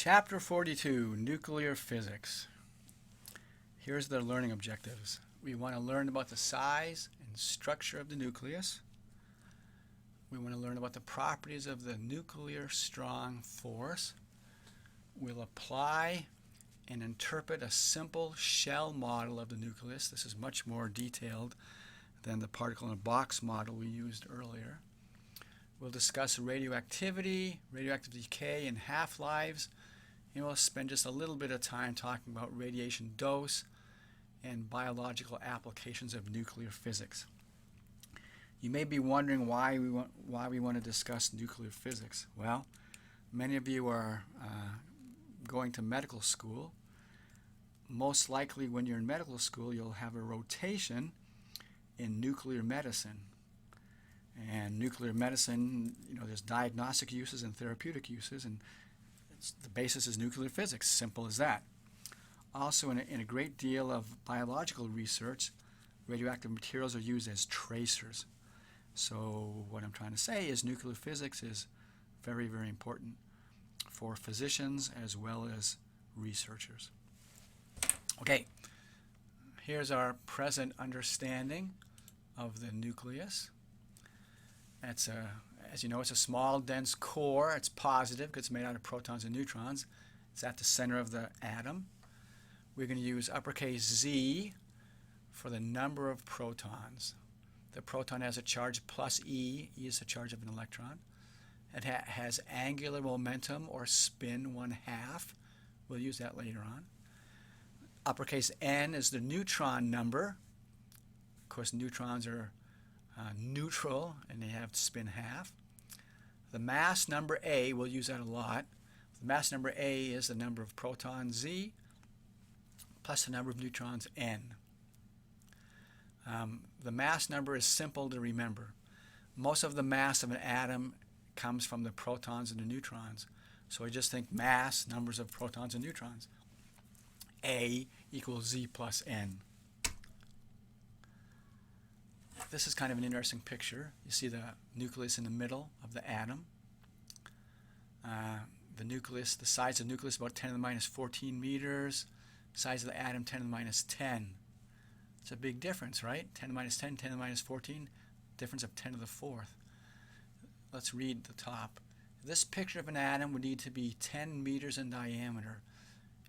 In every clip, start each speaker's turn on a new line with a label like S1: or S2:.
S1: Chapter 42, Nuclear Physics. Here's the learning objectives. We want to learn about the size and structure of the nucleus. We want to learn about the properties of the nuclear strong force. We'll apply and interpret a simple shell model of the nucleus. This is much more detailed than the particle in a box model we used earlier. We'll discuss radioactivity, radioactive decay, and half-lives. And we'll spend just a little bit of time talking about radiation dose and biological applications of nuclear physics. You may be wondering why we want to discuss nuclear physics. Well, many of you are going to medical school. Most likely when you're in medical school, you'll have a rotation in nuclear medicine. And nuclear medicine, there's diagnostic uses and therapeutic uses, and the basis is nuclear physics, simple as that. Also, in a great deal of biological research, radioactive materials are used as tracers. So what I'm trying to say is nuclear physics is very, very important for physicians as well as researchers. Okay, here's our present understanding of the nucleus. As you know, it's a small, dense core. It's positive because it's made out of protons and neutrons. It's at the center of the atom. We're going to use uppercase Z for the number of protons. The proton has a charge plus E. E is the charge of an electron. It has angular momentum or spin 1/2. We'll use that later on. Uppercase N is the neutron number. Of course, neutrons are neutral and they have spin 1/2. The mass number A, we'll use that a lot. The mass number A is the number of protons Z plus the number of neutrons N. The mass number is simple to remember. Most of the mass of an atom comes from the protons and the neutrons. So we just think mass, numbers of protons and neutrons. A equals Z plus N. This is kind of an interesting picture. You see the nucleus in the middle of the atom. The nucleus, the size of the nucleus, about 10 to the minus 14 meters. Size of the atom, 10 to the minus 10. It's a big difference, right? 10 to the minus 10, 10 to the minus 14, difference of 10 to the 4th. Let's read the top. This picture of an atom would need to be 10 meters in diameter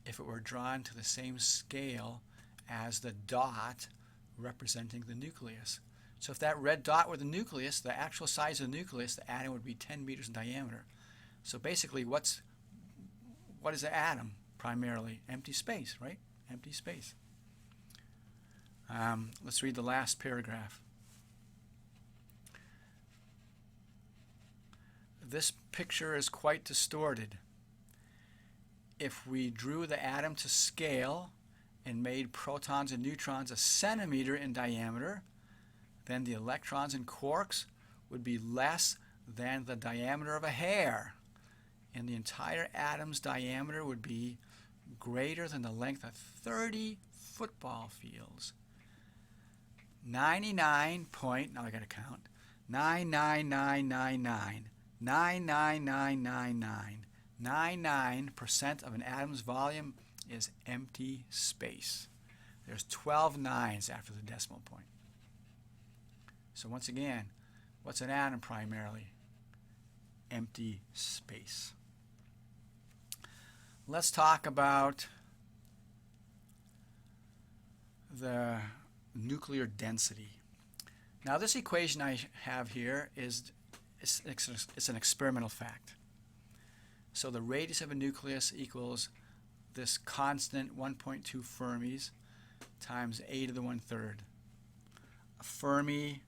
S1: if it were drawn to the same scale as the dot representing the nucleus. So if that red dot were the nucleus, the actual size of the nucleus, the atom would be 10 meters in diameter. So basically, what is an atom? Primarily empty space, right? Empty space. Let's read the last paragraph. This picture is quite distorted. If we drew the atom to scale and made protons and neutrons a centimeter in diameter, then the electrons and quarks would be less than the diameter of a hair, and the entire atom's diameter would be greater than the length of 30 football fields. 99 point, now I got to count, 99999, 99999, 99% of an atom's volume is empty space. There's 12 nines after the decimal point. So once again, what's an atom primarily? Empty space. Let's talk about the nuclear density. Now this equation I have here it's an experimental fact. So the radius of a nucleus equals this constant 1.2 Fermis times a to the 1/3. A Fermi,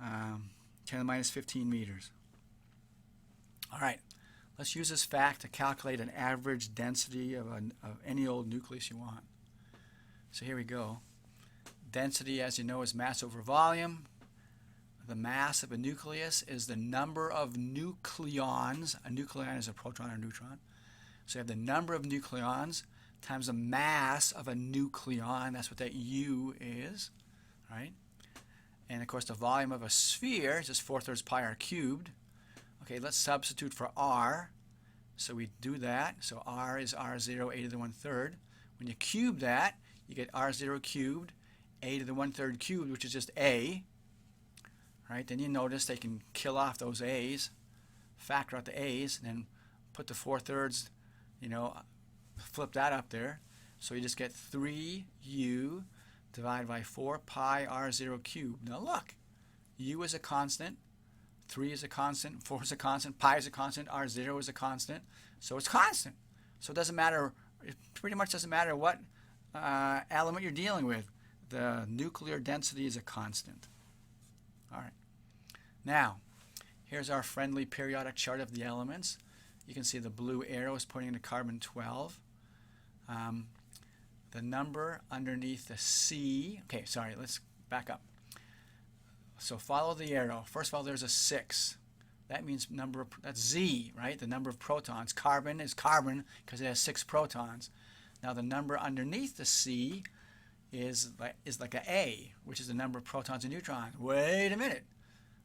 S1: 10 to the minus 15 meters. All right, let's use this fact to calculate an average density of any old nucleus you want. So here we go. Density, as you know, is mass over volume. The mass of a nucleus is the number of nucleons. A nucleon is a proton or neutron. So you have the number of nucleons times the mass of a nucleon. That's what that U is, right? And of course the volume of a sphere is just 4/3 pi r cubed. Okay, let's substitute for r. So we do that. So R is R0, a to the 1/3. When you cube that, you get R0 cubed, a to the 1/3 cubed, which is just a. Right? Then you notice they can kill off those a's, factor out the a's, and then put the 4/3, flip that up there. So you just get 3u divided by 4 pi R0 cubed. Now look, u is a constant, 3 is a constant, 4 is a constant, pi is a constant, R0 is a constant. So it's constant. So it doesn't matter, it pretty much doesn't matter what element you're dealing with. The nuclear density is a constant. All right. Now, here's our friendly periodic chart of the elements. You can see the blue arrow is pointing to carbon-12. The number underneath the C, okay, sorry, let's back up. So follow the arrow. First of all, there's a 6. That means that's Z, right? The number of protons. Carbon is carbon because it has 6 protons. Now the number underneath the C is like an A, which is the number of protons and neutrons. Wait a minute.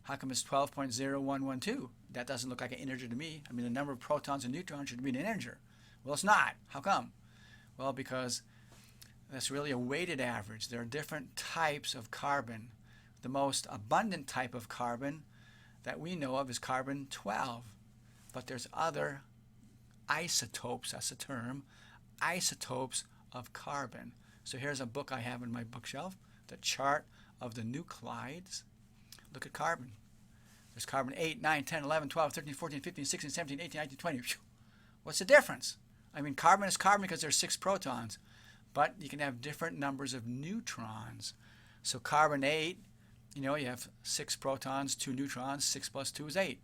S1: How come it's 12.0112? That doesn't look like an integer to me. I mean, the number of protons and neutrons should be an integer. Well, it's not. How come? Well, because that's really a weighted average. There are different types of carbon. The most abundant type of carbon that we know of is carbon-12. But there's other isotopes, that's a term, isotopes of carbon. So here's a book I have in my bookshelf, the chart of the nuclides. Look at carbon. There's carbon 8, 9, 10, 11, 12, 13, 14, 15, 16, 17, 18, 19, 20. What's the difference? I mean, carbon is carbon because there's 6 protons, but you can have different numbers of neutrons. So carbon 8, you have 6 protons, 2 neutrons, 6 plus 2 is 8.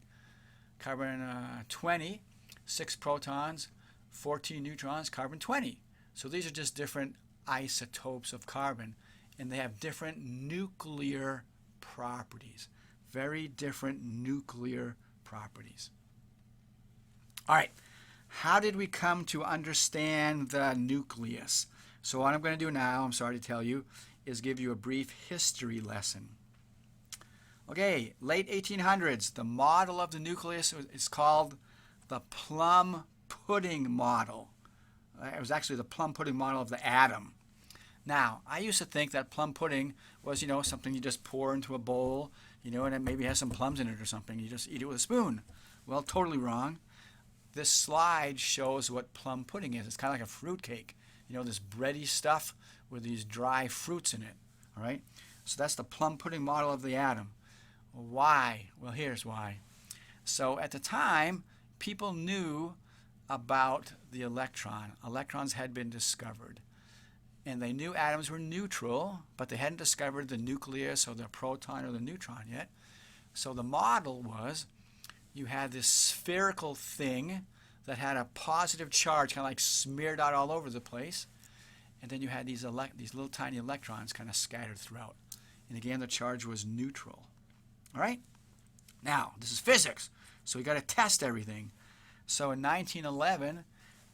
S1: Carbon 20, 6 protons, 14 neutrons, carbon 20. So these are just different isotopes of carbon, and they have different nuclear properties. Very different nuclear properties. All right, how did we come to understand the nucleus? So what I'm going to do now, I'm sorry to tell you, is give you a brief history lesson. Okay, late 1800s, the model of the nucleus is called the plum pudding model. It was actually the plum pudding model of the atom. Now, I used to think that plum pudding was, something you just pour into a bowl, and it maybe has some plums in it or something. You just eat it with a spoon. Well, totally wrong. This slide shows what plum pudding is. It's kind of like a fruit cake. This bready stuff with these dry fruits in it. All right? So that's the plum pudding model of the atom. Why? Well, here's why. So at the time, people knew about the electron. Electrons had been discovered. And they knew atoms were neutral, but they hadn't discovered the nucleus or the proton or the neutron yet. So the model was you had this spherical thing that had a positive charge, kind of like smeared out all over the place. And then you had these little tiny electrons kind of scattered throughout. And again, the charge was neutral. All right? Now, this is physics, so we got to test everything. So in 1911,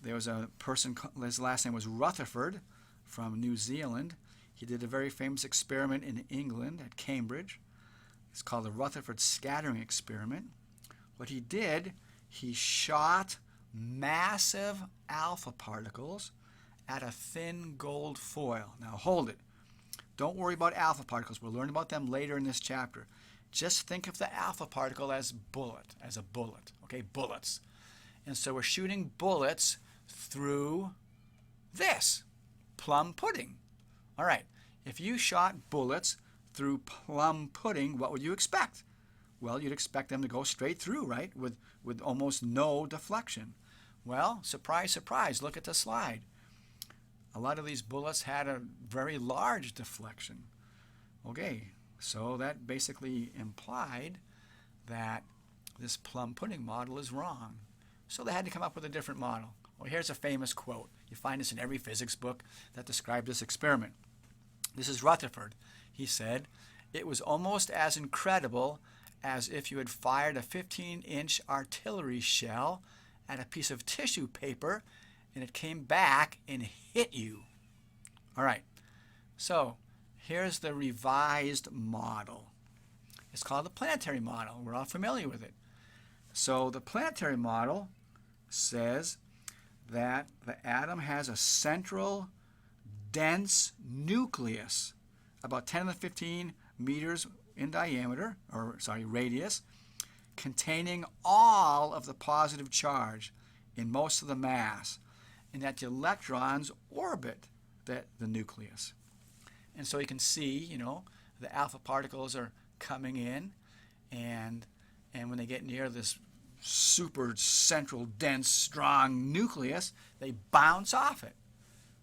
S1: there was a person, his last name was Rutherford, from New Zealand. He did a very famous experiment in England at Cambridge. It's called the Rutherford scattering experiment. What he did, he shot massive alpha particles at a thin gold foil. Now hold it. Don't worry about alpha particles. We'll learn about them later in this chapter. Just think of the alpha particle as a bullet. Okay, bullets. And so we're shooting bullets through this plum pudding. All right, if you shot bullets through plum pudding, what would you expect? Well, you'd expect them to go straight through, right, with almost no deflection. Well, surprise, surprise, look at the slide. A lot of these bullets had a very large deflection. Okay, so that basically implied that this plum pudding model is wrong. So they had to come up with a different model. Well, here's a famous quote. You find this in every physics book that describes this experiment. This is Rutherford. He said, "It was almost as incredible as if you had fired a 15-inch artillery shell at a piece of tissue paper and it came back and hit you." All right, so here's the revised model. It's called the planetary model. We're all familiar with it. So the planetary model says that the atom has a central dense nucleus, about 10 to the 15 meters in diameter, radius, containing all of the positive charge in most of the mass, and that the electrons orbit the nucleus. And so you can see, the alpha particles are coming in, and when they get near this super central, dense, strong nucleus, they bounce off it.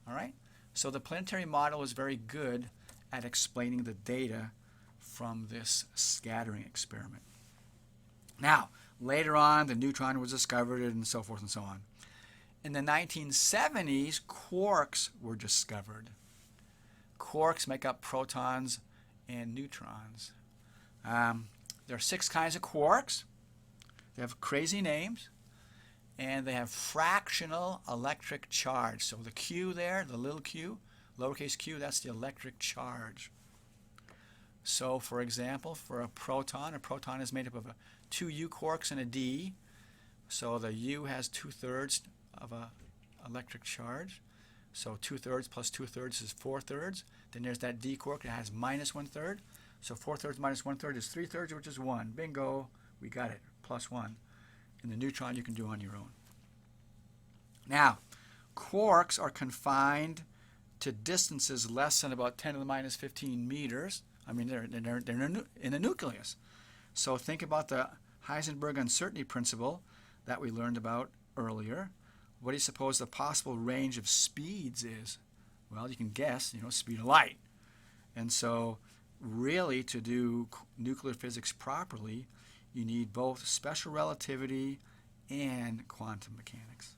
S1: All right? So the planetary model is very good at explaining the data from this scattering experiment. Now, later on, the neutron was discovered and so forth and so on. In the 1970s, quarks were discovered. Quarks make up protons and neutrons. There are 6 kinds of quarks. They have crazy names, and they have fractional electric charge. So the Q there, the little q, lowercase q, that's the electric charge. So for example, for a proton is made up of 2 U quarks and a D. So the U has 2/3 of a electric charge. So 2/3 plus 2/3 is 4/3. Then there's that D quark that has minus 1/3. So 4/3 minus 1/3 is 3/3, which is 1. Bingo, we got it, plus 1. And the neutron you can do on your own. Now, quarks are confined to distances less than about 10 to the minus 15 meters. I mean, they're in a nucleus. So think about the Heisenberg uncertainty principle that we learned about earlier. What do you suppose the possible range of speeds is? Well, you can guess, speed of light. And so really, to do nuclear physics properly, you need both special relativity and quantum mechanics.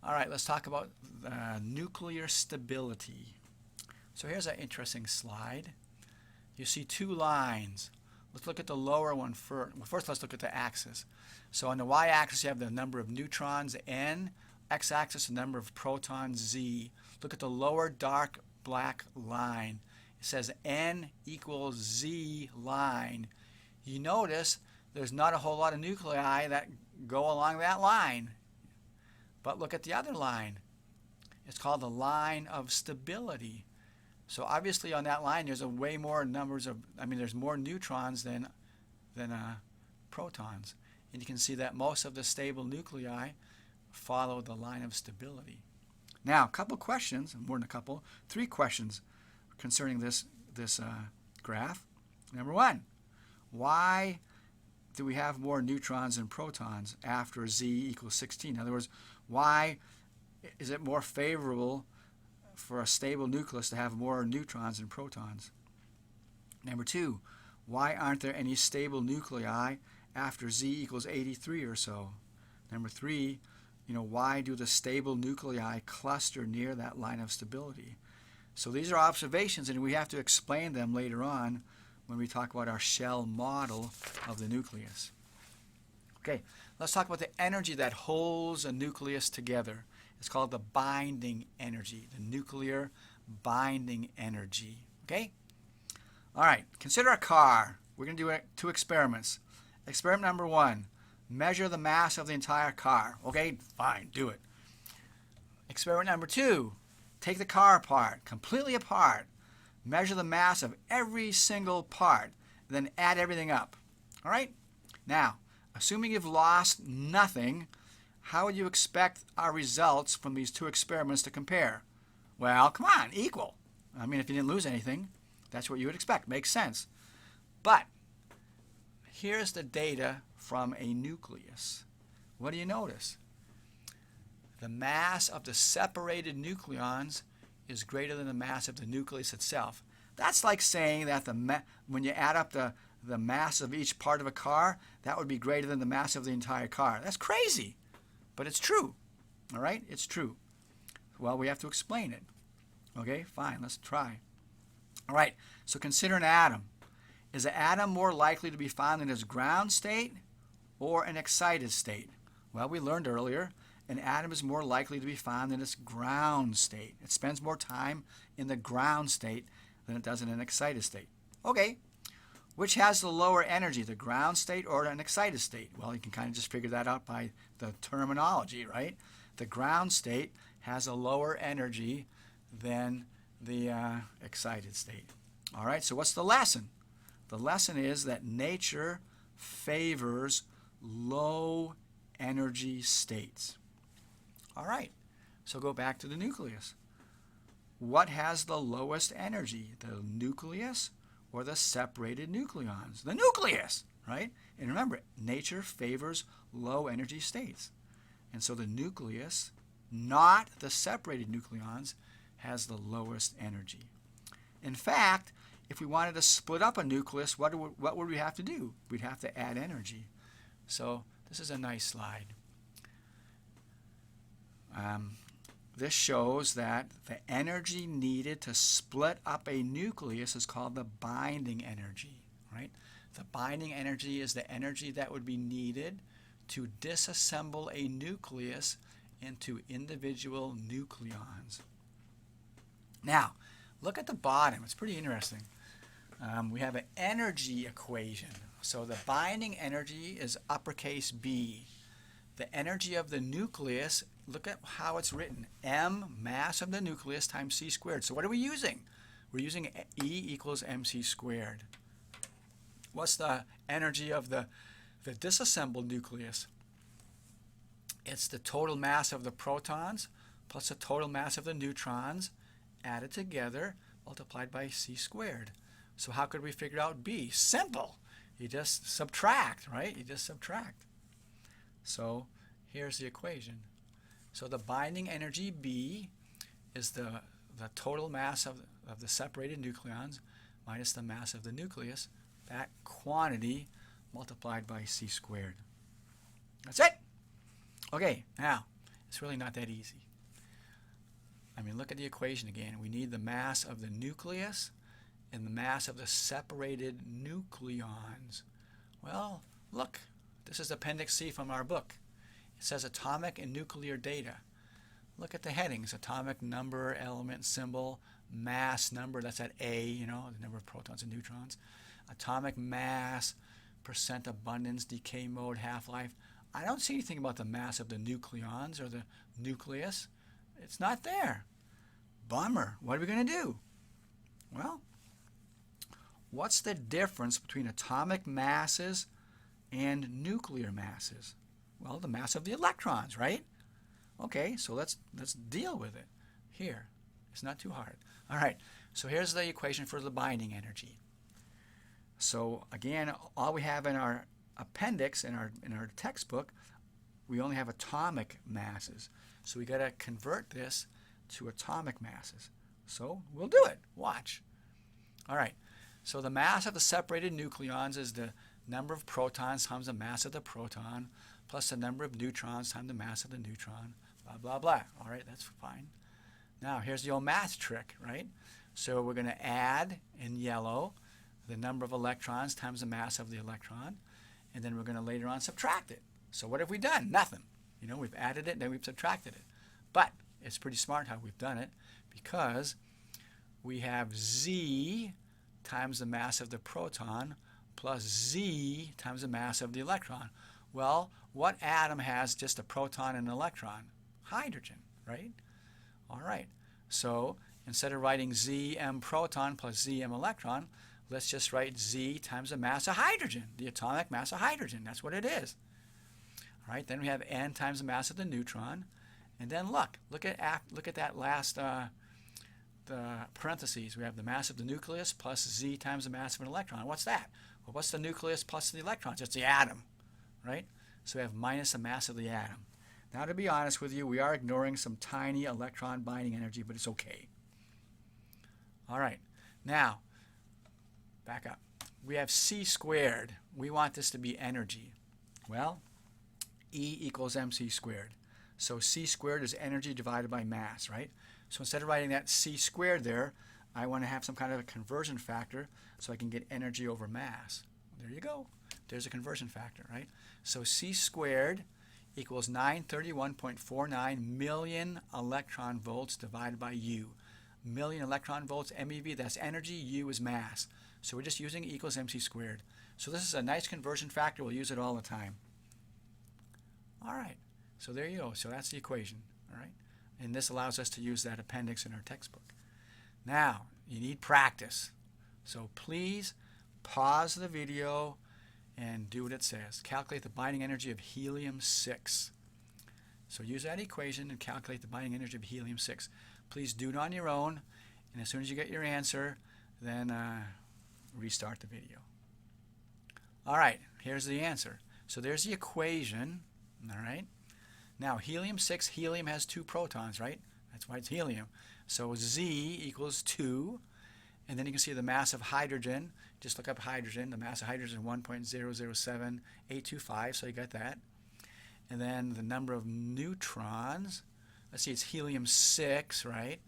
S1: All right, let's talk about nuclear stability. So here's an interesting slide. You see 2 lines. Let's look at the lower one first. Well, first let's look at the axis. So on the y-axis you have the number of neutrons, N. X-axis, the number of protons, Z. Look at the lower dark black line. It says N equals Z line. You notice there's not a whole lot of nuclei that go along that line. But look at the other line. It's called the line of stability. So obviously on that line there's way more there's more neutrons than protons. And you can see that most of the stable nuclei follow the line of stability. Now, a couple questions, more than a couple, 3 questions concerning this graph. Number 1, why do we have more neutrons than protons after Z equals 16? In other words, why is it more favorable for a stable nucleus to have more neutrons than protons? Number 2, why aren't there any stable nuclei after Z equals 83 or so? Number 3, why do the stable nuclei cluster near that line of stability? So these are observations, and we have to explain them later on when we talk about our shell model of the nucleus. Okay, let's talk about the energy that holds a nucleus together. It's called the binding energy, the nuclear binding energy. Okay? All right, consider a car. We're going to do 2 experiments. Experiment number 1, measure the mass of the entire car. Okay, fine, do it. Experiment number 2, take the car apart, completely apart. Measure the mass of every single part, then add everything up. All right? Now, assuming you've lost nothing, how would you expect our results from these 2 experiments to compare? Well, come on, equal. I mean, if you didn't lose anything, that's what you would expect. Makes sense. But here's the data from a nucleus. What do you notice? The mass of the separated nucleons is greater than the mass of the nucleus itself. That's like saying that when you add up the mass of each part of a car, that would be greater than the mass of the entire car. That's crazy, but it's true. All right? It's true. Well, we have to explain it. Okay, fine, let's try. All right, so consider an atom. Is an atom more likely to be found in its ground state or an excited state? Well, we learned earlier, an atom is more likely to be found in its ground state. It spends more time in the ground state than it does in an excited state. Okay, Which has the lower energy, the ground state or an excited state? Well, you can kind of just figure that out by the terminology, right? The ground state has a lower energy than the excited state. All right, so what's the lesson? The lesson is that nature favors low energy states. All right, so go back to the nucleus. What has the lowest energy, the nucleus or the separated nucleons? The nucleus, right? And remember, nature favors low energy states. And so the nucleus, not the separated nucleons, has the lowest energy. In fact, if we wanted to split up a nucleus, what would we have to do? We'd have to add energy. So this is a nice slide. This shows that the energy needed to split up a nucleus is called the binding energy, right? The binding energy is the energy that would be needed to disassemble a nucleus into individual nucleons. Now, look at the bottom. It's pretty interesting. We have an energy equation. So the binding energy is uppercase B. The energy of the nucleus, look at how it's written. M, mass of the nucleus, times c squared. So what are we using? We're using E equals mc squared. What's the energy of the disassembled nucleus? It's the total mass of the protons plus the total mass of the neutrons added together multiplied by c squared. So how could we figure out B? Simple. You just subtract, right? You just subtract. So here's the equation. So the binding energy B is the total mass of the separated nucleons minus the mass of the nucleus, that quantity multiplied by c squared. That's it. Okay, now, it's really not that easy. I mean, look at the equation again. We need the mass of the nucleus and the mass of the separated nucleons. Well, look, this is Appendix C from our book. It says atomic and nuclear data. Look at the headings: atomic number, element symbol, mass number, that's at A, you know, the number of protons and neutrons. Atomic mass, percent abundance, decay mode, half-life. I don't see anything about the mass of the nucleons or the nucleus. It's not there. Bummer. What are we going to do? Well, what's the difference between atomic masses and nuclear masses? Well, the mass of the electrons, right? Okay, so let's deal with it here. It's not too hard. All right, so here's the equation for the binding energy. So again, all we have in our appendix, in our textbook, we only have atomic masses. So we got to convert this to atomic masses. So we'll do it. Watch. All right, so the mass of the separated nucleons is the number of protons times the mass of the proton plus the number of neutrons times the mass of the neutron, blah, blah, blah. All right, that's fine. Now, here's the old math trick, right? So we're going to add in yellow the number of electrons times the mass of the electron, and then we're going to later on subtract it. So what have we done? Nothing. You know, we've added it, then we've subtracted it. But it's pretty smart how we've done it, because we have Z times the mass of the proton plus Z times the mass of the electron. Well, what atom has just a proton and an electron? Hydrogen, right? All right. So instead of writing Zm proton plus Zm electron, let's just write Z times the mass of hydrogen, the atomic mass of hydrogen. That's what it is. All right. Then we have N times the mass of the neutron, and then look at that last the parentheses. We have the mass of the nucleus plus Z times the mass of an electron. What's that? Well, what's the nucleus plus the electrons? It's the atom, right? So we have minus the mass of the atom. Now, to be honest with you, we are ignoring some tiny electron binding energy, but it's okay. All right. Now, back up. We have c squared. We want this to be energy. Well, E equals mc squared. So c squared is energy divided by mass, right? So instead of writing that c squared there, I want to have some kind of a conversion factor so I can get energy over mass. There you go. There's a conversion factor, right? So c squared equals 931.49 million electron volts divided by U. Million electron volts, MeV, that's energy, U is mass. So we're just using E equals mc squared. So this is a nice conversion factor. We'll use it all the time. All right. So there you go. So that's the equation. All right. And this allows us to use that appendix in our textbook. Now, you need practice. So please pause the video and do what it says. Calculate the binding energy of helium-6. So use that equation and calculate the binding energy of helium-6. Please do it on your own, and as soon as you get your answer, then restart the video. All right, here's the answer. So there's the equation, all right? Now, helium-6, helium has 2 protons, right? That's why it's helium. So Z equals 2, and then you can see the mass of hydrogen. Just look up hydrogen. The mass of hydrogen is 1.007825, so you got that. And then the number of neutrons, let's see, it's helium-6, right?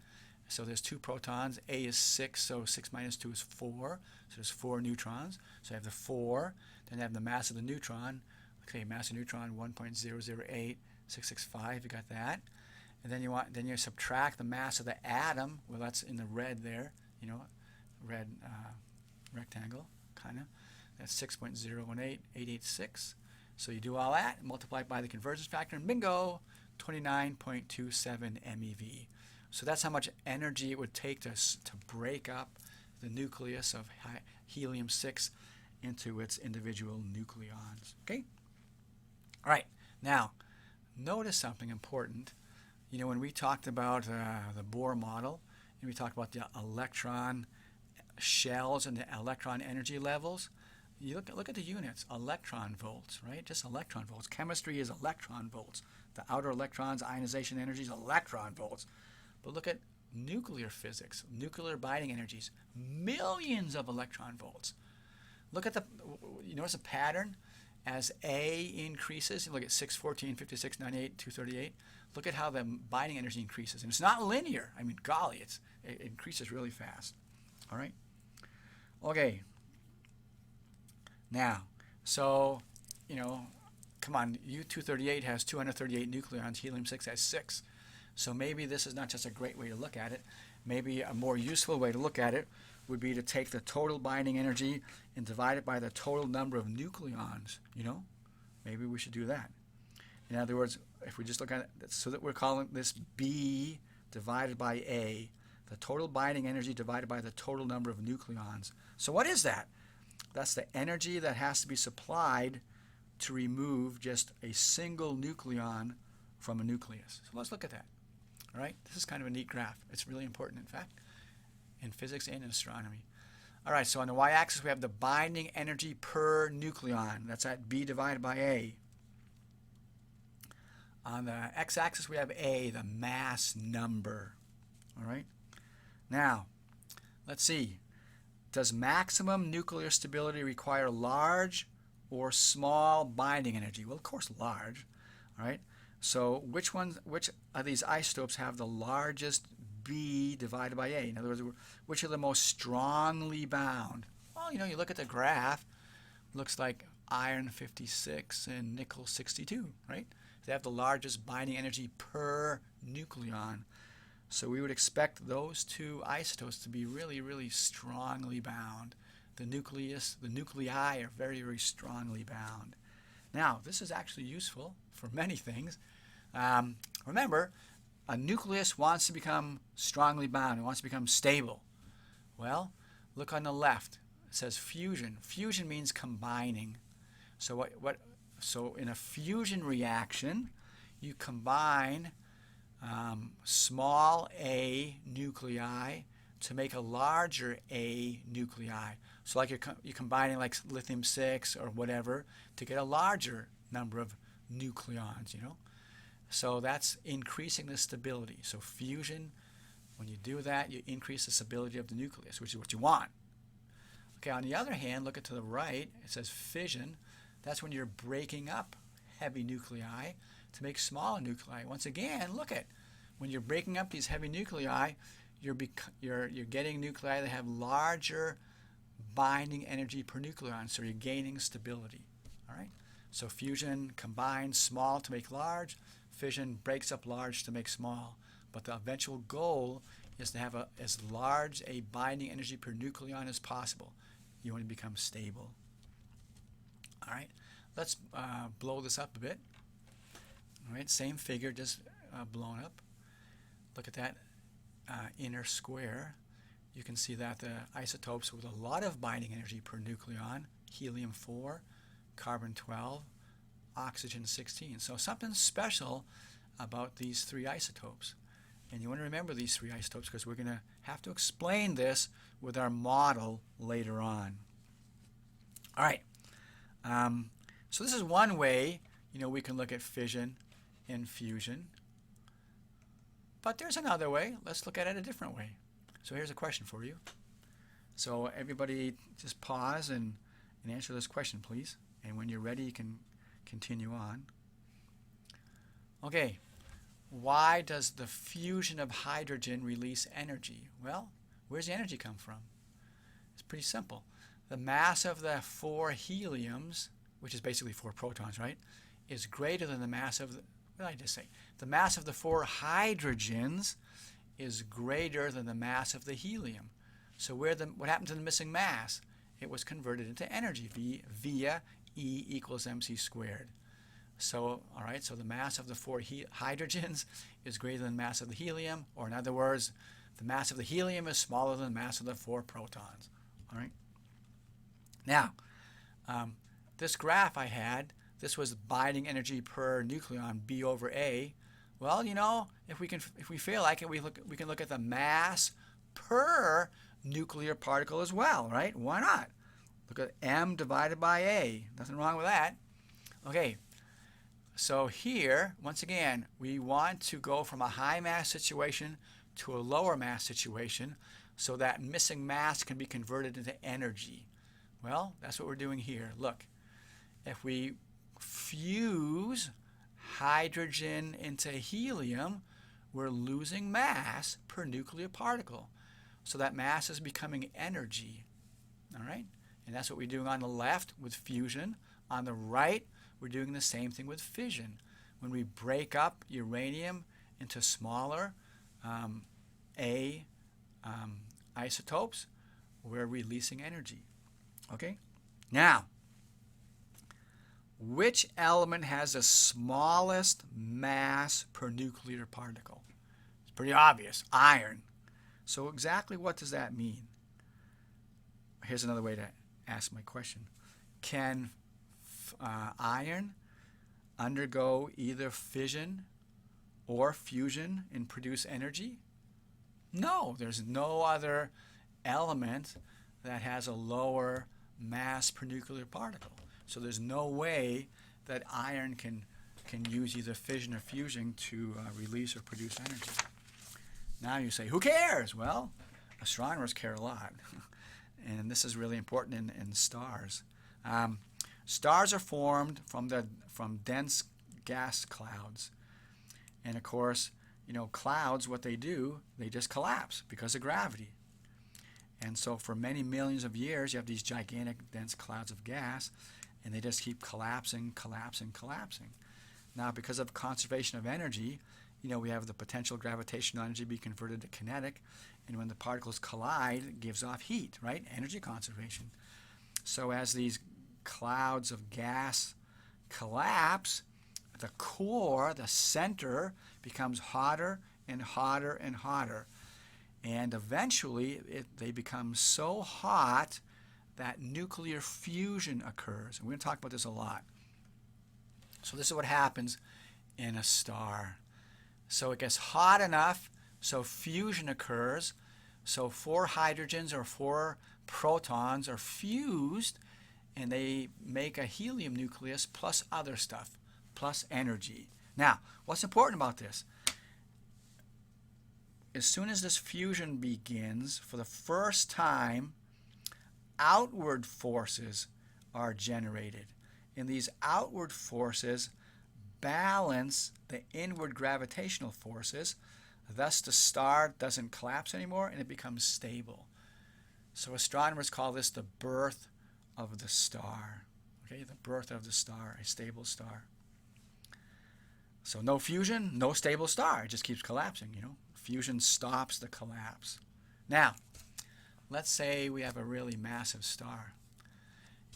S1: So there's 2 protons. A is 6, so 6 minus 2 is 4. So there's 4 neutrons. So I have the 4. Then I have the mass of the neutron. Okay, mass of neutron 1.008665. You got that. And then you subtract the mass of the atom. Well, that's in the red there. You know, red rectangle, kind of. That's 6.018886. So you do all that, multiply it by the convergence factor, and bingo, 29.27 MeV. So that's how much energy it would take to break up the nucleus of helium-6 into its individual nucleons. Okay? All right. Now, notice something important. You know, when we talked about the Bohr model, and we talked about the electron shells and the electron energy levels, you look at the units, electron volts, right? Just electron volts. Chemistry is electron volts. The outer electrons, ionization energy is electron volts. But look at nuclear physics, nuclear binding energies, millions of electron volts. Look at you notice a pattern as A increases. You look at 6, 14, 56, 98, 238. Look at how the binding energy increases. And it's not linear. I mean, golly, it increases really fast. All right? Okay. Now, so, you know, come on, U-238 has 238 nucleons, helium-6 has 6. So maybe this is not just a great way to look at it. Maybe a more useful way to look at it would be to take the total binding energy and divide it by the total number of nucleons, you know? Maybe we should do that. In other words, if we just look at it, so that we're calling this B divided by A, the total binding energy divided by the total number of nucleons. So what is that? That's the energy that has to be supplied to remove just a single nucleon from a nucleus. So let's look at that. All right, this is kind of a neat graph. It's really important, in fact, in physics and in astronomy. All right, so on the y-axis we have the binding energy per nucleon. That's at B divided by A. On the x-axis we have A, the mass number. All right. Now, let's see. Does maximum nuclear stability require large or small binding energy? Well, of course, large. All right. So which of these isotopes have the largest B divided by A? In other words, which are the most strongly bound? Well, you know, you look at the graph, looks like iron 56 and nickel 62, right? They have the largest binding energy per nucleon. So we would expect those 2 isotopes to be really, really strongly bound. The nuclei are very, very strongly bound. Now, this is actually useful for many things. Remember, a nucleus wants to become strongly bound. It wants to become stable. Well, look on the left. It says fusion. Fusion means combining. So So in a fusion reaction, you combine small a nuclei to make a larger A nuclei. So like you're combining like lithium-6 or whatever to get a larger number of nucleons, you know. So that's increasing the stability. So fusion, when you do that, you increase the stability of the nucleus, which is what you want. Okay, on the other hand, look at to the right, it says fission. That's when you're breaking up heavy nuclei to make smaller nuclei. Once again, look at when you're breaking up these heavy nuclei, you're getting nuclei that have larger binding energy per nucleon, so you're gaining stability. All right. So fusion combines small to make large. Fission breaks up large to make small. But the eventual goal is to have as large a binding energy per nucleon as possible. You want to become stable. All right, let's blow this up a bit. All right, same figure, just blown up. Look at that inner square. You can see that the isotopes with a lot of binding energy per nucleon, helium-4, carbon-12, oxygen-16. So something special about these three isotopes. And you want to remember these three isotopes because we're going to have to explain this with our model later on. All right. So this is one way, we can look at fission and fusion. But there's another way. Let's look at it a different way. So here's a question for you. So everybody just pause and answer this question, please. And when you're ready, you can continue on. Okay. Why does the fusion of hydrogen release energy? Well, where's the energy come from? It's pretty simple. The mass of the 4 heliums, which is basically 4 protons, right, is greater than the mass of the, what did I just say? The mass of the 4 hydrogens is greater than the mass of the helium. So what happened to the missing mass? It was converted into energy via E equals mc squared. So, all right, so the mass of the 4 hydrogens is greater than the mass of the helium, or in other words, the mass of the helium is smaller than the mass of the 4 protons. All right. Now, this graph I had, this was binding energy per nucleon, B over A. Well, if we feel like it, we can look at the mass per nuclear particle as well, right? Why not? Look at M divided by A. Nothing wrong with that. Okay. So here, once again, we want to go from a high mass situation to a lower mass situation so that missing mass can be converted into energy. Well, that's what we're doing here. Look, if we fuse hydrogen into helium, we're losing mass per nuclear particle. So that mass is becoming energy. All right? And that's what we're doing on the left with fusion. On the right, we're doing the same thing with fission. When we break up uranium into smaller isotopes, we're releasing energy. Okay? Now, which element has the smallest mass per nuclear particle? It's pretty obvious. Iron. So exactly what does that mean? Here's another way to ask my question. Can iron undergo either fission or fusion and produce energy? No, there's no other element that has a lower mass per nuclear particle. So there's no way that iron can use either fission or fusion to release or produce energy. Now you say, who cares? Well, astronomers care a lot. And this is really important in stars. Stars are formed from dense gas clouds. And of course, clouds, what they do, they just collapse because of gravity. And so for many millions of years, you have these gigantic dense clouds of gas, and they just keep collapsing, collapsing, collapsing. Now, because of conservation of energy, we have the potential gravitational energy be converted to kinetic, and when the particles collide, it gives off heat, right? Energy conservation. So as these clouds of gas collapse, the core, the center, becomes hotter and hotter and hotter. And eventually, they become so hot that nuclear fusion occurs. And we're going to talk about this a lot. So this is what happens in a star. So it gets hot enough, so fusion occurs. So 4 hydrogens or 4 protons are fused, and they make a helium nucleus plus other stuff, plus energy. Now, what's important about this? As soon as this fusion begins, for the first time, outward forces are generated. And these outward forces balance the inward gravitational forces. Thus, the star doesn't collapse anymore, and it becomes stable. So astronomers call this the birth of the star. Okay, the birth of the star, a stable star. So no fusion, no stable star. It just keeps collapsing, Fusion stops the collapse. Now, let's say we have a really massive star.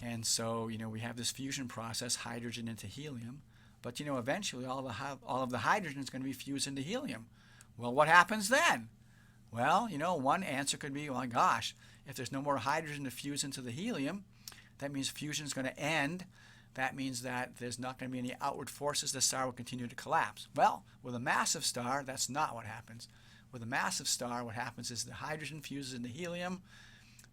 S1: And so, we have this fusion process, hydrogen into helium. But, eventually all of the hydrogen is going to be fused into helium. Well, what happens then? Well, one answer could be, well, gosh, if there's no more hydrogen to fuse into the helium, that means fusion is going to end. That means that there's not going to be any outward forces. The star will continue to collapse. Well, with a massive star, that's not what happens. With a massive star, what happens is the hydrogen fuses into helium.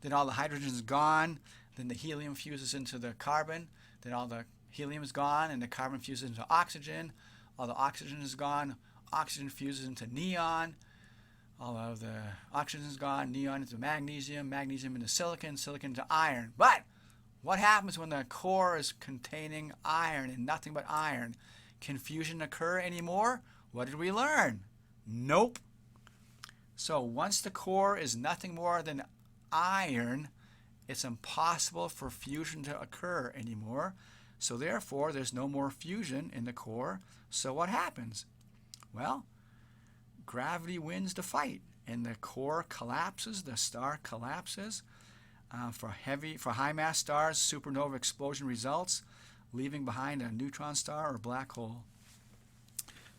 S1: Then all the hydrogen is gone. Then the helium fuses into the carbon. Then all the helium is gone, and the carbon fuses into oxygen. All the oxygen is gone. Oxygen fuses into neon. All of the oxygen is gone. Neon into magnesium. Magnesium into silicon. Silicon into iron. But what happens when the core is containing iron and nothing but iron? Can fusion occur anymore? What did we learn? Nope. So once the core is nothing more than iron, it's impossible for fusion to occur anymore. So therefore, there's no more fusion in the core. So what happens? Well, gravity wins the fight, and the core collapses, the star collapses. For high mass stars, supernova explosion results, leaving behind a neutron star or black hole.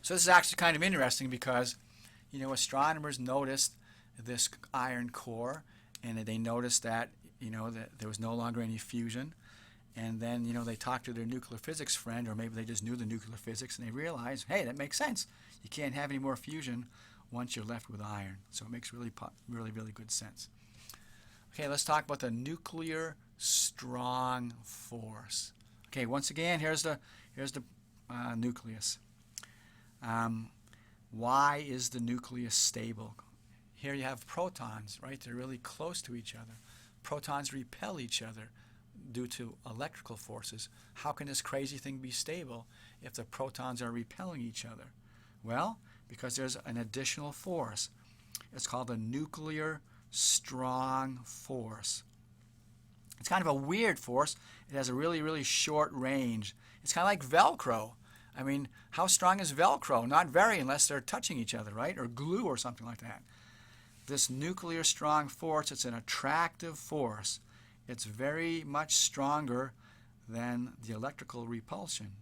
S1: So this is actually kind of interesting because, astronomers noticed this iron core, and they noticed that, that there was no longer any fusion. And then, they talked to their nuclear physics friend, or maybe they just knew the nuclear physics, and they realized, hey, that makes sense. You can't have any more fusion once you're left with iron. So it makes really, really good sense. Okay, let's talk about the nuclear strong force. Okay, once again, here's the nucleus. Why is the nucleus stable? Here you have protons, right? They're really close to each other. Protons repel each other due to electrical forces. How can this crazy thing be stable if the protons are repelling each other? Well, because there's an additional force. It's called the nuclear strong force. It's kind of a weird force. It has a really, really short range. It's kind of like Velcro. I mean, how strong is Velcro? Not very, unless they're touching each other, right? Or glue or something like that. This nuclear strong force, it's an attractive force. It's very much stronger than the electrical repulsion,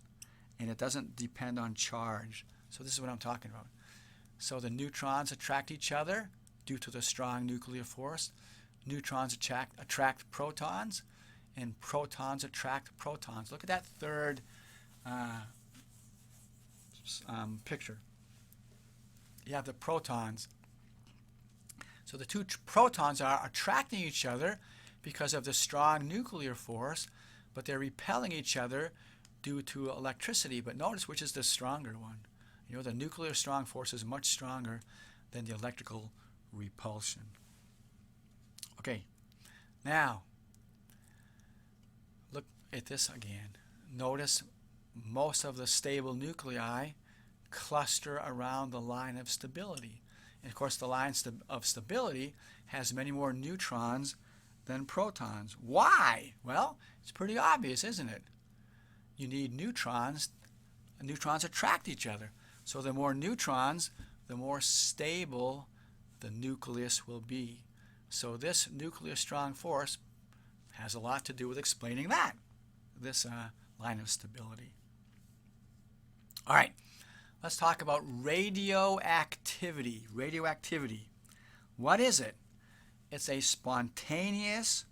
S1: and it doesn't depend on charge. So this is what I'm talking about. So the neutrons attract each other due to the strong nuclear force. Neutrons attract protons, and protons attract protons. Look at that third picture. You have the protons. So the two protons are attracting each other because of the strong nuclear force, but they're repelling each other due to electricity. But notice which is the stronger one. The nuclear strong force is much stronger than the electrical repulsion. Okay, now look at this again. Notice most of the stable nuclei cluster around the line of stability. And of course, the line of stability has many more neutrons than protons. Why? Well, it's pretty obvious, isn't it? You need neutrons. Neutrons attract each other. So the more neutrons, the more stable the nucleus will be. So this nuclear strong force has a lot to do with explaining that, this line of stability. All right, let's talk about radioactivity. Radioactivity. What is it? It's a spontaneous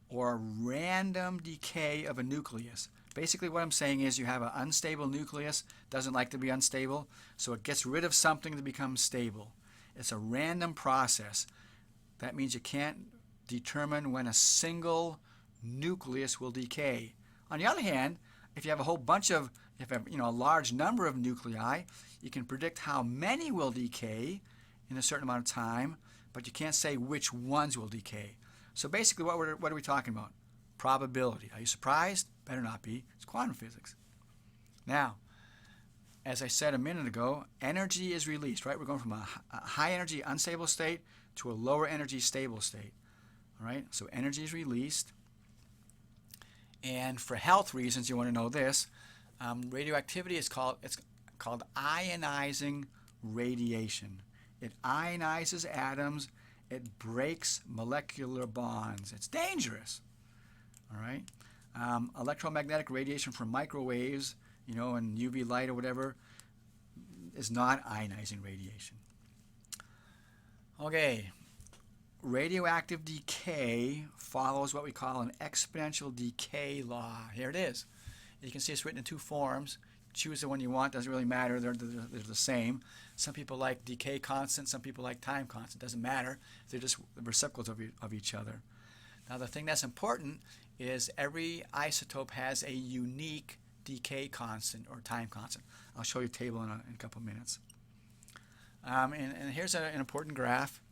S1: or random decay of a nucleus. Basically what I'm saying is you have an unstable nucleus, doesn't like to be unstable, so it gets rid of something to become stable. It's a random process. That means you can't determine when a single nucleus will decay. On the other hand, if you have a whole bunch of, if you have, a large number of nuclei, you can predict how many will decay in a certain amount of time, but you can't say which ones will decay. So basically, what are we talking about? Probability. Are you surprised? Better not be. It's quantum physics. Now, as I said a minute ago, energy is released, right? We're going from a high energy unstable state to a lower energy stable state. All right? So energy is released. And for health reasons, you want to know this. Radioactivity is called ionizing radiation. It ionizes atoms. It breaks molecular bonds. It's dangerous. All right. Electromagnetic radiation from microwaves, and UV light or whatever, is not ionizing radiation. Okay. Radioactive decay follows what we call an exponential decay law. Here it is. You can see it's written in two forms. Choose the one you want. Doesn't really matter. They're the same. Some people like decay constant. Some people like time constant. Doesn't matter. They're just reciprocals of each other. Now the thing that's important is every isotope has a unique decay constant or time constant. I'll show you a table in a couple of minutes. And here's an important graph.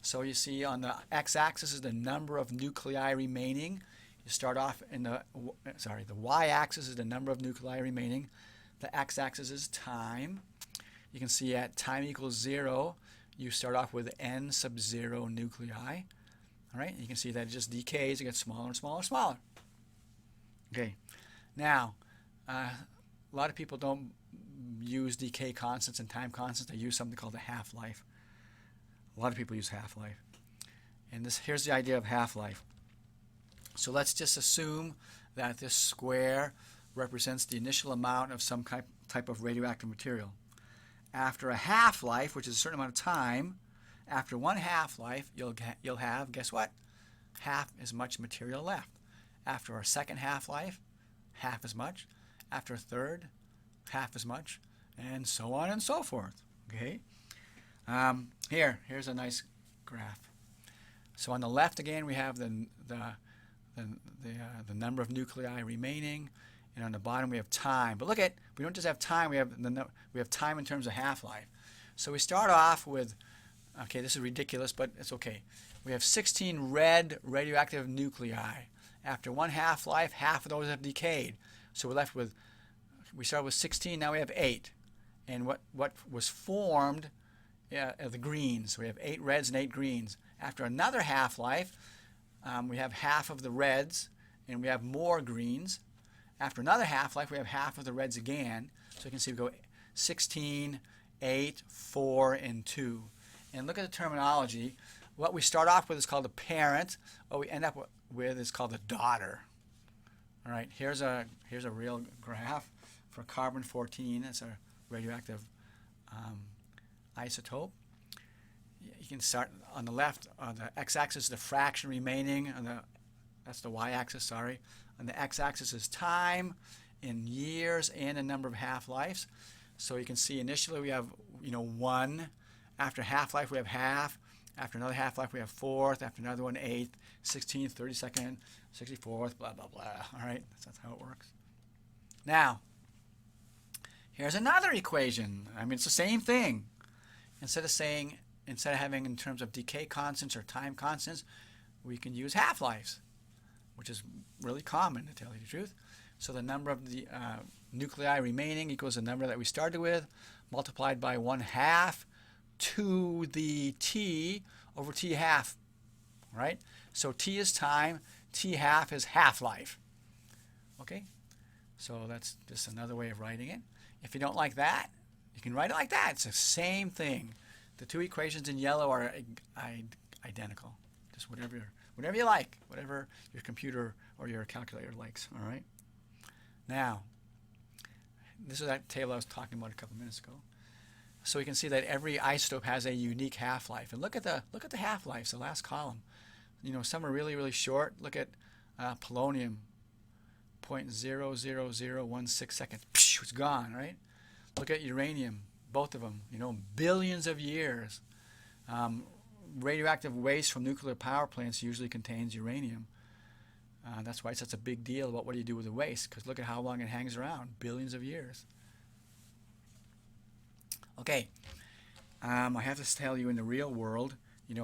S1: So you see on the x-axis is the number of nuclei remaining. You start off in the y-axis is the number of nuclei remaining. The x-axis is time. You can see at time equals 0, you start off with n sub 0 nuclei. All right, you can see that it just decays. It gets smaller and smaller and smaller. Okay, now a lot of people don't use decay constants and time constants. They use something called a half-life. A lot of people use half-life. And here's the idea of half-life. So let's just assume that this square represents the initial amount of some type of radioactive material. After a half-life, which is a certain amount of time, after one half-life, you'll have, guess what? Half as much material left. After a second half-life, half as much. After a third, half as much, and so on and so forth. Okay. Here's a nice graph. So on the left again, we have the number of nuclei remaining, and on the bottom we have time. But look at, we don't just have time. We have time in terms of half-life. So we start off with, okay, this is ridiculous, but it's okay. We have 16 red radioactive nuclei. After one half-life, half of those have decayed. So we're left with, we started with 16, now we have 8. And what was formed are the greens. So we have 8 reds and 8 greens. After another half-life, we have half of the reds, and we have more greens. After another half-life, we have half of the reds again. So you can see we go 16, 8, 4, and 2. And look at the terminology. What we start off with is called the parent. What we end up with is called the daughter. All right, here's a real graph for carbon-14. That's a radioactive isotope. You can start on the left. On the x-axis is the fraction remaining. That's the y-axis, sorry. On the x-axis is time in years and the number of half-lives. So you can see initially we have 1. After half-life we have half. After another half-life we have 4th. After another one 8th, 16th, 32nd, 64th, blah blah blah. All right, that's how it works. Now, here's another equation. I mean, it's the same thing. Instead of having in terms of decay constants or time constants, we can use half-lives, which is really common, to tell you the truth. So the number of the nuclei remaining equals the number that we started with, multiplied by 1/2 to the t over t half, right? So t is time, t half is half-life. Okay? So that's just another way of writing it. If you don't like that, you can write it like that. It's the same thing. The two equations in yellow are identical. Just whatever you like, whatever your computer or your calculator likes. All right. Now, this is that table I was talking about a couple minutes ago. So you can see that every isotope has a unique half-life. And look at the half-lives, the last column. Some are really, really short. Look at polonium, 0.00016 seconds. It's gone, right? Look at uranium, both of them, billions of years. Radioactive waste from nuclear power plants usually contains uranium. That's why it's such a big deal about what do you do with the waste, because look at how long it hangs around, billions of years. Okay, I have to tell you, in the real world,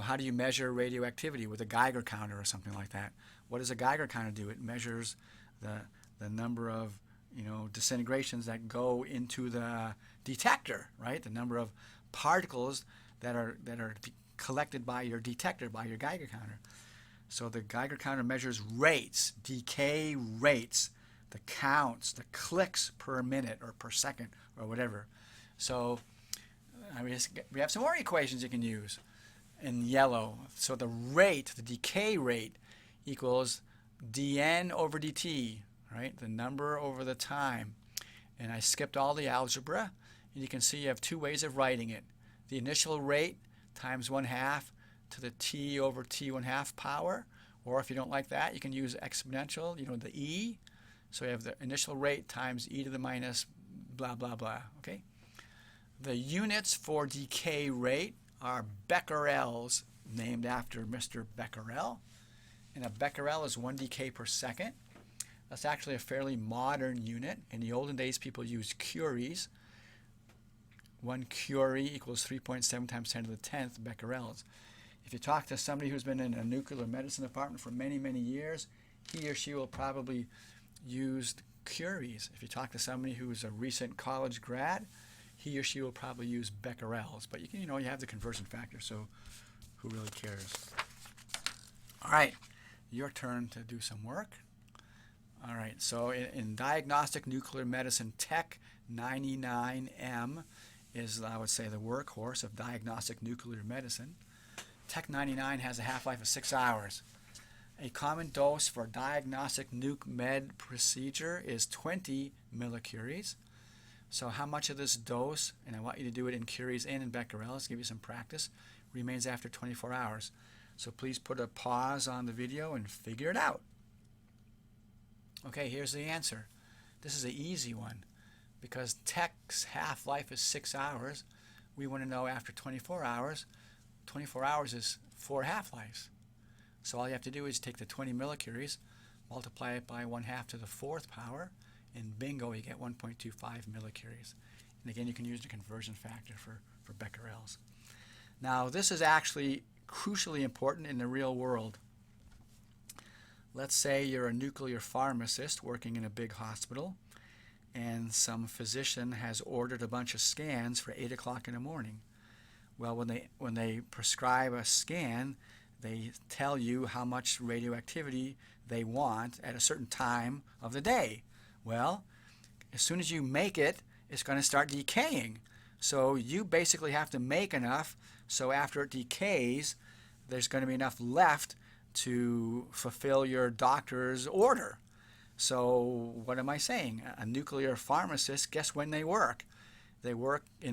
S1: how do you measure radioactivity with a Geiger counter or something like that? What does a Geiger counter do? It measures the number of disintegrations that go into the detector, right? The number of particles that are collected by your detector, by your Geiger counter. So the Geiger counter measures rates, decay rates, the counts, the clicks per minute or per second or whatever. So we have some more equations you can use. in yellow. So the rate, the decay rate, equals dN over dt, right? The number over the time. And I skipped all the algebra, and you can see you have two ways of writing it. The initial rate times 1/2 to the t over t 1/2 power, or if you don't like that, you can use exponential, the e. So you have the initial rate times e to the minus blah, blah, blah, okay? The units for decay rate are becquerels, named after Mr. Becquerel. And a becquerel is 1 decay per second. That's actually a fairly modern unit. In the olden days, people used curies. 1 curie equals 3.7 times 10 to the 10th becquerels. If you talk to somebody who's been in a nuclear medicine department for many, many years, he or she will probably use curies. If you talk to somebody who's a recent college grad, he or she will probably use becquerels. But you have the conversion factor, so who really cares? All right, your turn to do some work. All right, so in diagnostic nuclear medicine, Tech 99M is, I would say, the workhorse of diagnostic nuclear medicine. Tech 99 has a half-life of 6 hours. A common dose for diagnostic nuke med procedure is 20 millicuries. So how much of this dose, and I want you to do it in curies and in becquerels, give you some practice, remains after 24 hours. So please put a pause on the video and figure it out. Okay, here's the answer. This is an easy one. Because Tech's half-life is 6 hours, we want to know after 24 hours. 24 hours is 4 half-lives. So all you have to do is take the 20 millicuries, multiply it by 1/2 to the 4th power, and bingo, you get 1.25 millicuries. And again, you can use the conversion factor for becquerels. Now, this is actually crucially important in the real world. Let's say you're a nuclear pharmacist working in a big hospital, and some physician has ordered a bunch of scans for 8 o'clock in the morning. Well, when they prescribe a scan, they tell you how much radioactivity they want at a certain time of the day. Well, as soon as you make it, it's going to start decaying. So you basically have to make enough so after it decays, there's going to be enough left to fulfill your doctor's order. So what am I saying? A nuclear pharmacist, guess when they work? They work at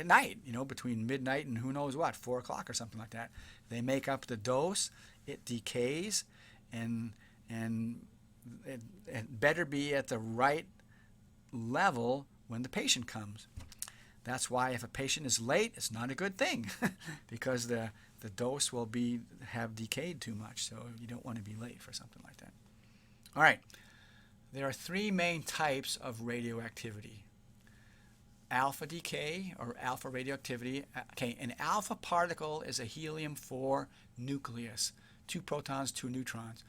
S1: night, between midnight and who knows what, 4 o'clock or something like that. They make up the dose, it decays, and it better be at the right level when the patient comes. That's why if a patient is late, it's not a good thing because the dose will have decayed too much, so you don't want to be late for something like that. All right, there are 3 main types of radioactivity. Alpha decay or alpha radioactivity. Okay, an alpha particle is a helium-4 nucleus, 2 protons, 2 neutrons.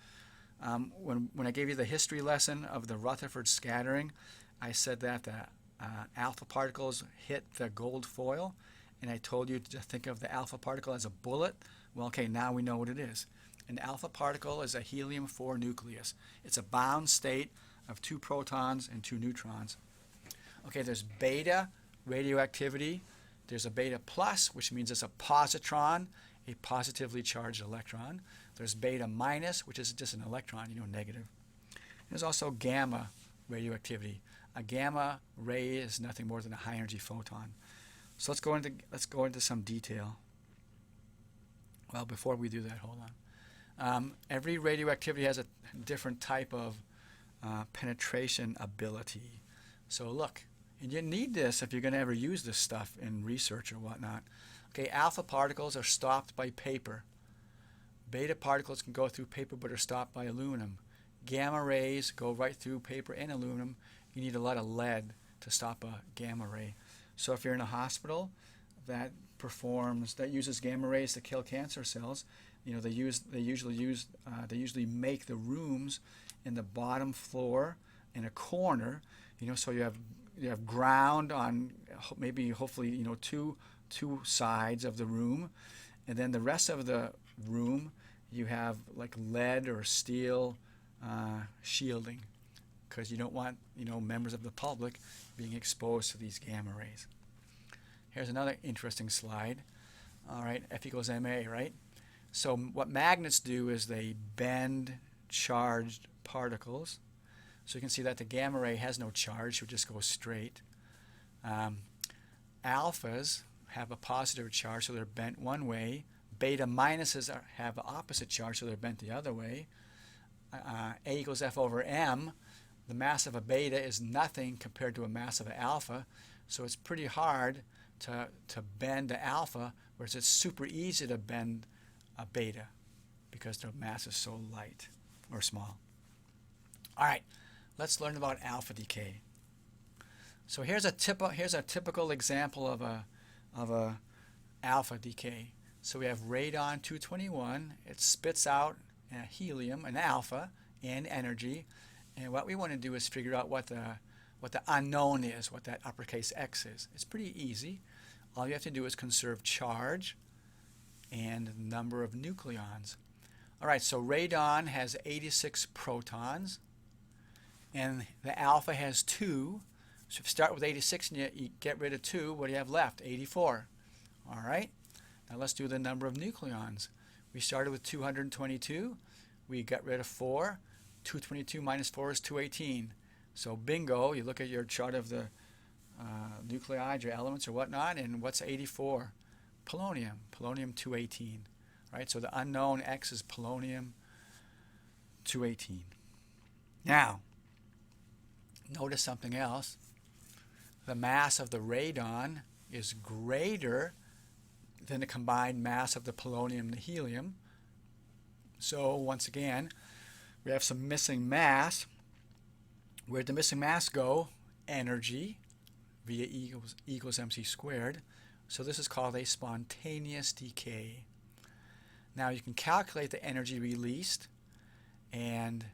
S1: When I gave you the history lesson of the Rutherford scattering, I said that the alpha particles hit the gold foil, and I told you to think of the alpha particle as a bullet. Well, okay, now we know what it is. An alpha particle is a helium-4 nucleus. It's a bound state of 2 protons and 2 neutrons. Okay, there's beta radioactivity. There's a beta plus, which means it's a positron, a positively charged electron. There's beta minus, which is just an electron, negative. There's also gamma radioactivity. A gamma ray is nothing more than a high energy photon. So let's go into some detail. Well, before we do that, hold on. Every radioactivity has a different type of penetration ability. So look, and you need this if you're going to ever use this stuff in research or whatnot. Okay, alpha particles are stopped by paper. Beta particles can go through paper but are stopped by aluminum. Gamma rays go right through paper and aluminum. You need a lot of lead to stop a gamma ray. So if you're in a hospital that uses gamma rays to kill cancer cells, they usually make the rooms in the bottom floor in a corner, so you have ground on hopefully two sides of the room, and then the rest of the room you have like lead or steel shielding, because you don't want members of the public being exposed to these gamma rays. Here's another interesting slide. All right, F equals ma, right? So what magnets do is they bend charged particles. So you can see that the gamma ray has no charge, so it just goes straight. Alphas have a positive charge, so they're bent one way. Beta minuses have the opposite charge, so they're bent the other way. A equals F over m. The mass of a beta is nothing compared to a mass of an alpha, so it's pretty hard to bend the alpha, whereas it's super easy to bend a beta because their mass is so light or small. All right, let's learn about alpha decay. So here's a typical example of a alpha decay. So we have radon 221. It spits out helium, an alpha, and energy. And what we want to do is figure out what the unknown is, what that uppercase X is. It's pretty easy. All you have to do is conserve charge and number of nucleons. All right, so radon has 86 protons, and the alpha has 2. So if you start with 86 and you get rid of 2, what do you have left? 84. All right, now let's do the number of nucleons. We started with 222. We got rid of 4. 222 minus 4 is 218. So bingo, you look at your chart of the nuclei, your elements or whatnot, and what's 84? Polonium, polonium 218. Right, so the unknown X is polonium 218. Now, notice something else. The mass of the radon is greater than the combined mass of the polonium and the helium. So once again, we have some missing mass. Where'd the missing mass go? Energy, via E equals mc squared. So this is called a spontaneous decay. Now you can calculate the energy released, and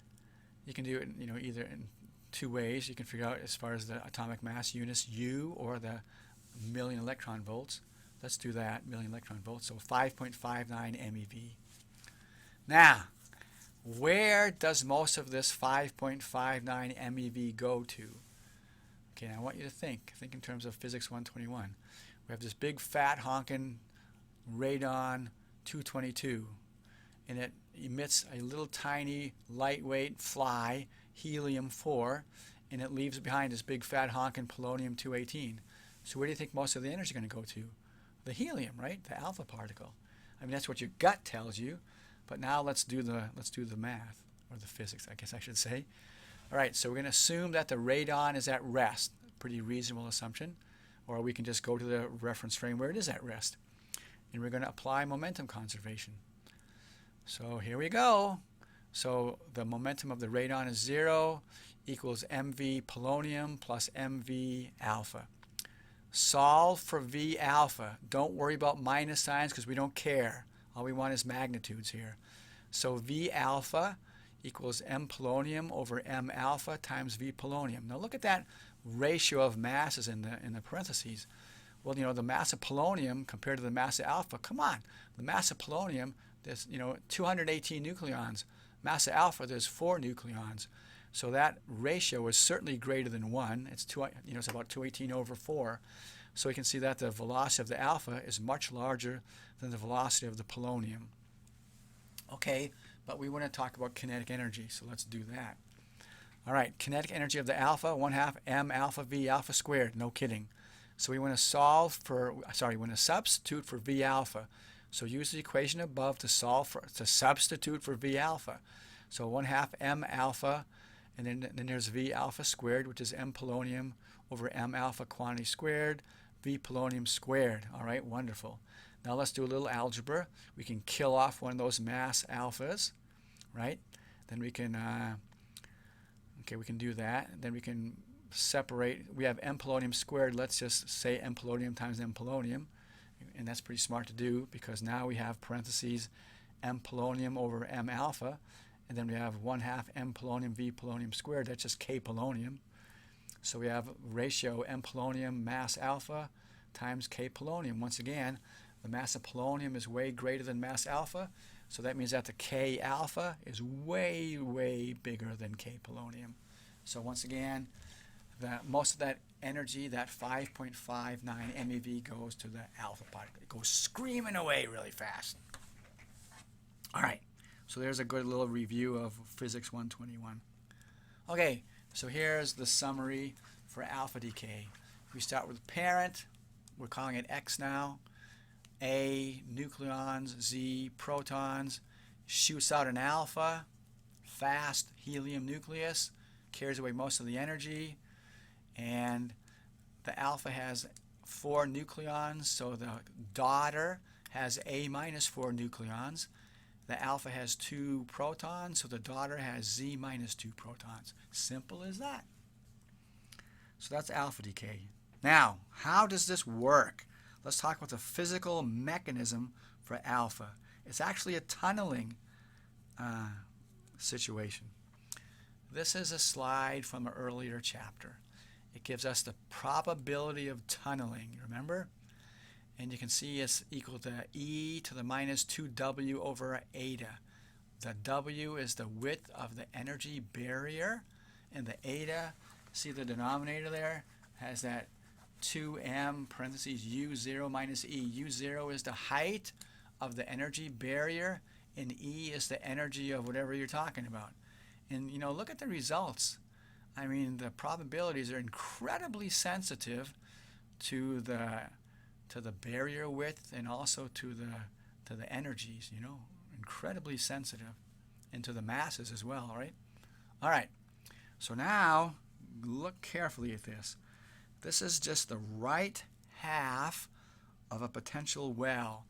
S1: you can do it, either in 2 ways. You can figure out as far as the atomic mass units, U, or the million electron volts. Let's do that, million electron volts. So 5.59 MeV. Now, where does most of this 5.59 MeV go to? Okay, now I want you to think in terms of physics 121. We have this big fat honking radon 222, and it emits a little tiny lightweight fly, helium-4, and it leaves behind this big fat honking polonium 218. So where do you think most of the energy is going to go to? The helium, right? The alpha particle. I mean, that's what your gut tells you. But now let's do the math, or the physics, I guess I should say. All right, so we're going to assume that the radon is at rest. Pretty reasonable assumption. Or we can just go to the reference frame where it is at rest. And we're going to apply momentum conservation. So here we go. So the momentum of the radon is 0 equals mv polonium plus mv alpha. Solve for v alpha. Don't worry about minus signs because we don't care. All we want is magnitudes here. So V alpha equals M polonium over M alpha times V polonium. Now look at that ratio of masses in the parentheses. Well, the mass of polonium compared to the mass of alpha, come on. The mass of polonium, there's 218 nucleons. Mass of alpha, there's 4 nucleons. So that ratio is certainly greater than 1. It's it's about 218 over 4. So we can see that the velocity of the alpha is much larger than the velocity of the polonium. Okay, but we want to talk about kinetic energy, so let's do that. All right, kinetic energy of the alpha, 1/2 m alpha v alpha squared, no kidding. So we want to substitute for v alpha. So use the equation above to substitute for v alpha. So 1/2 m alpha, and then there's v alpha squared, which is m polonium over m alpha quantity squared, v polonium squared. All right, wonderful. Now let's do a little algebra. We can kill off one of those mass alphas, right? Then we can, we can do that. Then we can separate. We have m polonium squared. Let's just say m polonium times m polonium. And that's pretty smart to do because now we have parentheses m polonium over m alpha. And then we have 1/2 m polonium v polonium squared. That's just k polonium. So we have ratio m polonium mass alpha times k polonium. Once again, the mass of polonium is way greater than mass alpha, so that means that the K alpha is way, way bigger than K polonium. So once again, most of that energy, that 5.59 MeV, goes to the alpha particle. It goes screaming away really fast. All right, so there's a good little review of Physics 121. Okay, so here's the summary for alpha decay. We start with parent. We're calling it X now. A, nucleons. Z, protons. Shoots out an alpha, fast helium nucleus, carries away most of the energy, and the alpha has 4 nucleons, so the daughter has A minus 4 nucleons. The alpha has 2 protons, so the daughter has Z minus 2 protons. Simple as that. So that's alpha decay. Now, how does this work? Let's talk about the physical mechanism for alpha. It's actually a tunneling situation. This is a slide from an earlier chapter. It gives us the probability of tunneling, remember? And you can see it's equal to e to the minus 2w over eta. The w is the width of the energy barrier, and the eta, see the denominator there, has that 2m parentheses u0 minus e. u0 is the height of the energy barrier, and E is the energy of whatever you're talking about. And you know, look at the results. I mean, the probabilities are incredibly sensitive to the barrier width and also to the energies, you know, incredibly sensitive, and to the masses as well, right? All right. So now look carefully at this. This is just the right half of a potential well,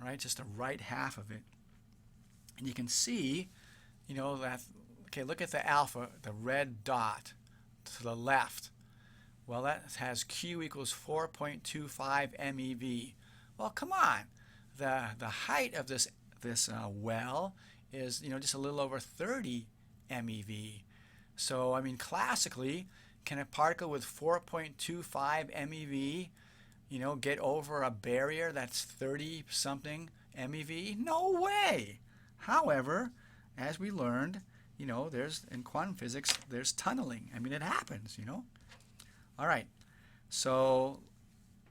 S1: right? Just the right half of it. And you can see, you know, that, okay, look at the alpha, the red dot to the left. Well, that has Q equals 4.25 MeV. Well, come on. The height of this well is, you know, just a little over 30 MeV. So, I mean, classically, can a particle with 4.25 MeV, you know, get over a barrier that's 30-something MeV? No way. However, as we learned, you know, in quantum physics, there's tunneling. I mean, it happens, you know. All right. So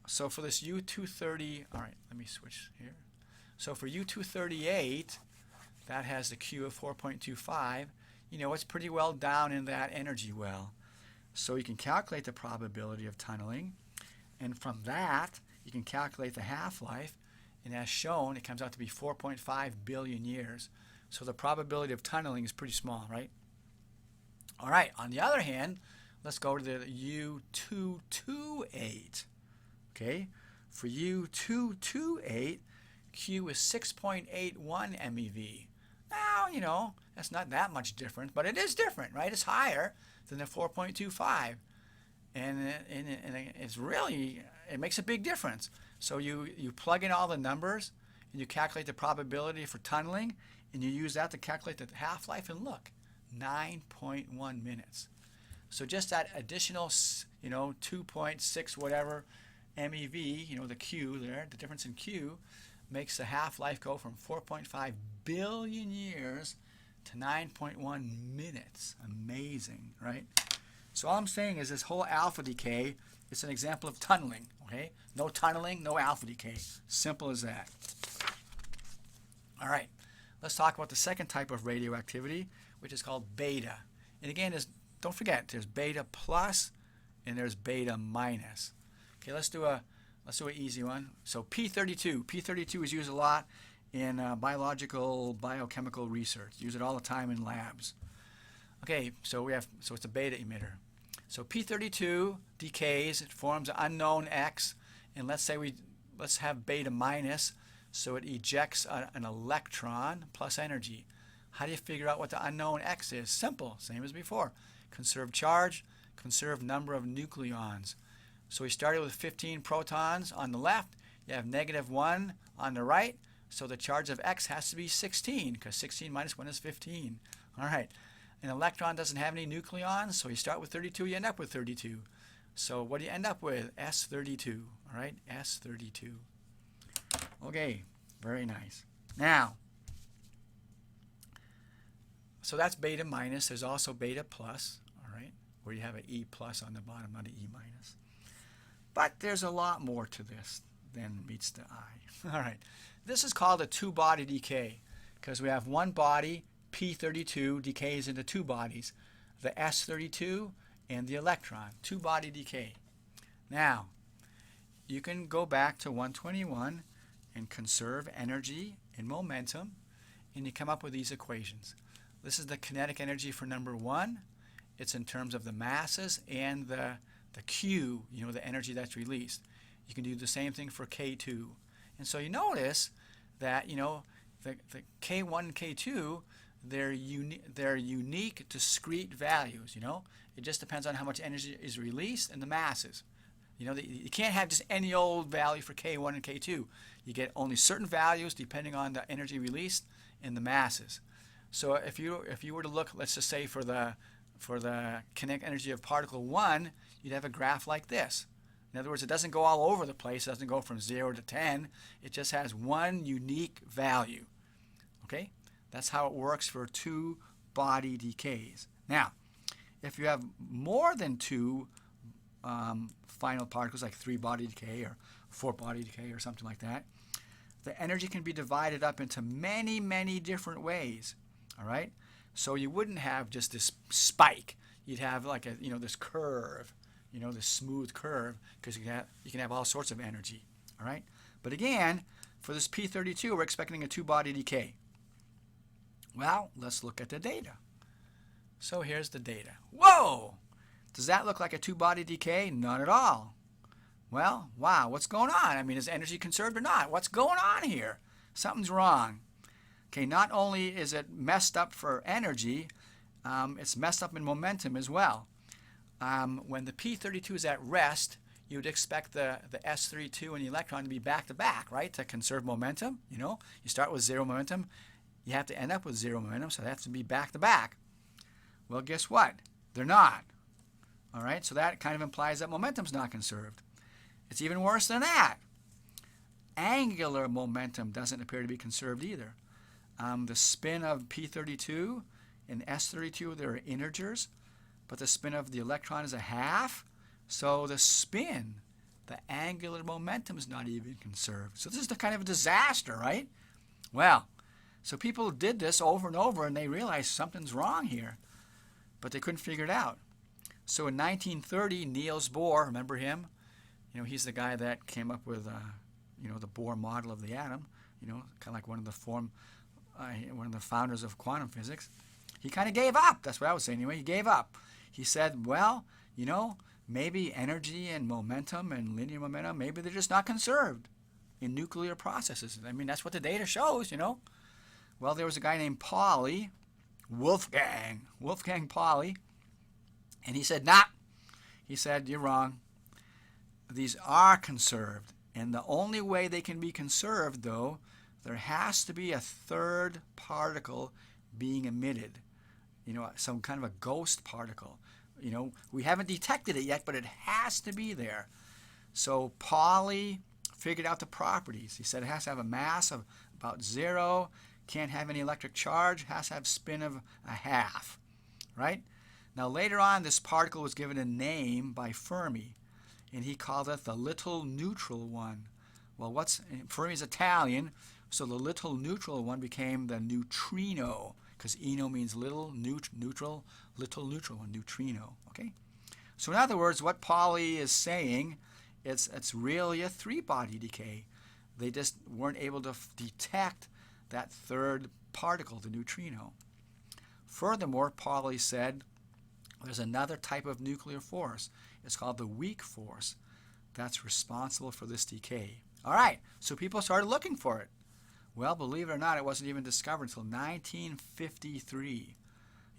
S1: for this U230, all right, let me switch here. So for U238, that has the Q of 4.25. You know, it's pretty well down in that energy well. So you can calculate the probability of tunneling, and from that, you can calculate the half-life, and as shown, it comes out to be 4.5 billion years. So the probability of tunneling is pretty small, right? All right, on the other hand, let's go to the U228. Okay, for U228, Q is 6.81 MeV. Now, you know, that's not that much different, but it is different, right? It's higher than the 4.25. And it's really, it makes a big difference. So you plug in all the numbers, and you calculate the probability for tunneling, and you use that to calculate the half-life, and look, 9.1 minutes. So just that additional, you know, 2.6 whatever MeV, you know, the Q there, the difference in Q, makes the half-life go from 4.5 billion years to 9.1 minutes. Amazing, right? So all I'm saying is this whole alpha decay, it's an example of tunneling, okay? No tunneling, no alpha decay. Simple as that. All right, let's talk about the second type of radioactivity, which is called beta. And again, don't forget, there's beta plus and there's beta minus. Okay, let's do an easy one. So P32. P32 is used a lot in biochemical research. Use it all the time in labs. Okay, so it's a beta emitter. So P32 decays, it forms an unknown X, and let's have beta minus, so it ejects an electron plus energy. How do you figure out what the unknown X is? Simple, same as before. Conserve charge, conserve number of nucleons. So we started with 15 protons on the left, you have -1 on the right, so the charge of X has to be 16, because 16 minus 1 is 15. All right. An electron doesn't have any nucleons, so you start with 32, you end up with 32. So what do you end up with? S32, all right? S32. Okay, very nice. Now, so that's beta minus. There's also beta plus, all right? where you have an E plus on the bottom, not an E minus. But there's a lot more to this than meets the eye. All right, this is called a two-body decay because we have one body, P32, decays into two bodies, the S32 and the electron, two-body decay. Now, you can go back to 121 and conserve energy and momentum, and you come up with these equations. This is the kinetic energy for number 1. It's in terms of the masses and the Q, the energy that's released. You can do the same thing for K2. And so you notice that, the K1 and K2, they're unique discrete values, It just depends on how much energy is released and the masses. You can't have just any old value for K1 and K2. You get only certain values depending on the energy released and the masses. So if you were to look, let's just say for the kinetic energy of particle 1, you'd have a graph like this. In other words, it doesn't go all over the place. It doesn't go from 0 to 10. It just has one unique value. Okay? That's how it works for two-body decays. Now, if you have more than two final particles, like three-body decay or four-body decay or something like that, the energy can be divided up into many, many different ways. All right? So you wouldn't have just this spike. You'd have like this curve, this smooth curve, because you can have all sorts of energy. All right? But again, for this P32, we're expecting a two-body decay. Well, let's look at the data. So here's the data. Whoa! Does that look like a two-body decay? Not at all. Well, wow, what's going on? I mean, is energy conserved or not? What's going on here? Something's wrong. Okay, not only is it messed up for energy, it's messed up in momentum as well. When the P32 is at rest, you would expect the S32 and the electron to be back-to-back, right, to conserve momentum. You start with zero momentum. You have to end up with zero momentum, so they have to be back-to-back. Well, guess what? They're not. All right, so that kind of implies that momentum's not conserved. It's even worse than that. Angular momentum doesn't appear to be conserved either. The spin of P32 and S32, they're integers, but the spin of the electron is a half. So the spin, the angular momentum, is not even conserved. So this is the kind of a disaster, right? Well, so people did this over and over, and they realized something's wrong here, but they couldn't figure it out. So in 1930, Niels Bohr, remember him? He's the guy that came up with, the Bohr model of the atom. Kind of like one of the founders of quantum physics. He kind of gave up. That's what I would say anyway. He gave up. He said, well, maybe energy and momentum and linear momentum, maybe they're just not conserved in nuclear processes. I mean, that's what the data shows, Well, there was a guy named Pauli, Wolfgang Pauli, and he said, nah. He said, you're wrong. These are conserved. And the only way they can be conserved, though, there has to be a third particle being emitted. Some kind of a ghost particle. We haven't detected it yet, but it has to be there. So Pauli figured out the properties. He said it has to have a mass of about 0, can't have any electric charge, has to have spin of a half, right? Now later on, this particle was given a name by Fermi, and he called it the little neutral one. Well, Fermi's Italian, so the little neutral one became the neutrino, because ino means little, neutral, little neutral one, neutrino. Okay? So in other words, what Pauli is saying, it's really a three-body decay. They just weren't able to detect that third particle, the neutrino. Furthermore, Pauli said there's another type of nuclear force. It's called the weak force that's responsible for this decay. All right, so people started looking for it. Well, believe it or not, it wasn't even discovered until 1953.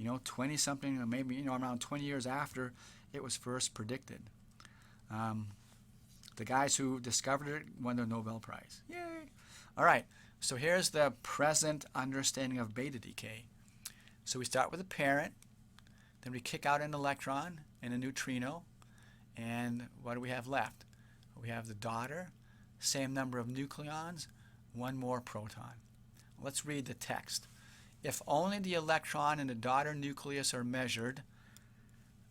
S1: 20-something, maybe, around 20 years after it was first predicted. The guys who discovered it won the Nobel Prize. Yay! All right, so here's the present understanding of beta decay. So we start with a parent, then we kick out an electron and a neutrino, and what do we have left? We have the daughter, same number of nucleons, one more proton. Let's read the text. If only the electron and the daughter nucleus are measured,